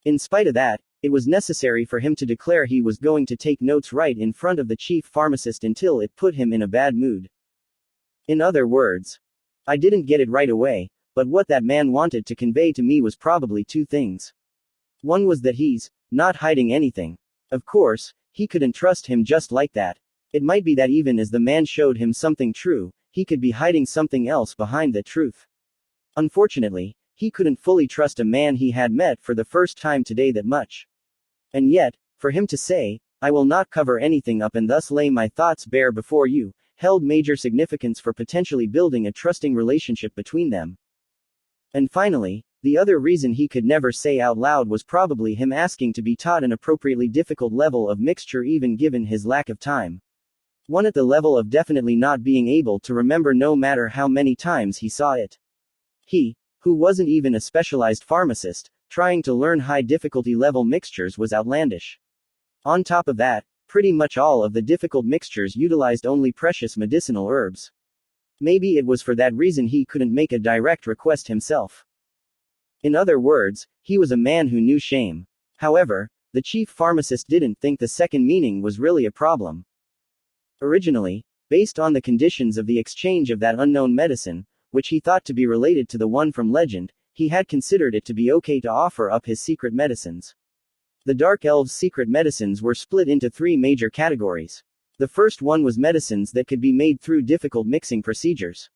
In spite of that, it was necessary for him to declare he was going to take notes right in front of the chief pharmacist until it put him in a bad mood. In other words, I didn't get it right away, but what that man wanted to convey to me was probably two things. One was that he's not hiding anything. Of course, he couldn't trust him just like that. It might be that even as the man showed him something true, he could be hiding something else behind the truth. Unfortunately, he couldn't fully trust a man he had met for the first time today that much. And yet, for him to say, I will not cover anything up and thus lay my thoughts bare before you, held major significance for potentially building a trusting relationship between them. And finally, the other reason he could never say out loud was probably him asking to be taught an appropriately difficult level of mixture even given his lack of time. One at the level of definitely not being able to remember no matter how many times he saw it. He, who wasn't even a specialized pharmacist, trying to learn high difficulty level mixtures was outlandish. On top of that, pretty much all of the difficult mixtures utilized only precious medicinal herbs. Maybe it was for that reason he couldn't make a direct request himself. In other words, he was a man who knew shame. However, the chief pharmacist didn't think the second meaning was really a problem. Originally, based on the conditions of the exchange of that unknown medicine, which he thought to be related to the one from legend, he had considered it to be okay to offer up his secret medicines. The Dark Elves' secret medicines were split into three major categories. The first one was medicines that could be made through difficult mixing procedures.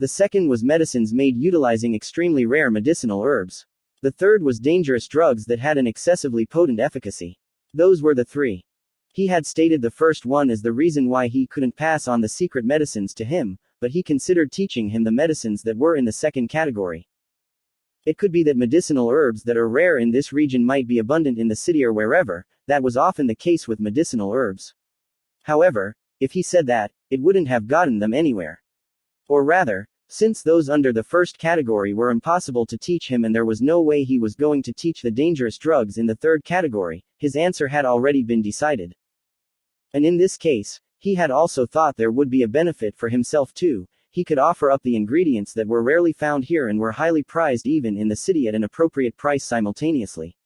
The second was medicines made utilizing extremely rare medicinal herbs. The third was dangerous drugs that had an excessively potent efficacy. Those were the three. He had stated the first one as the reason why he couldn't pass on the secret medicines to him, but he considered teaching him the medicines that were in the second category. It could be that medicinal herbs that are rare in this region might be abundant in the city or wherever. That was often the case with medicinal herbs. However, if he said that, it wouldn't have gotten them anywhere. Or rather, since those under the first category were impossible to teach him and there was no way he was going to teach the dangerous drugs in the third category, his answer had already been decided. And in this case, he had also thought there would be a benefit for himself too. he could offer up the ingredients that were rarely found here and were highly prized even in the city at an appropriate price simultaneously.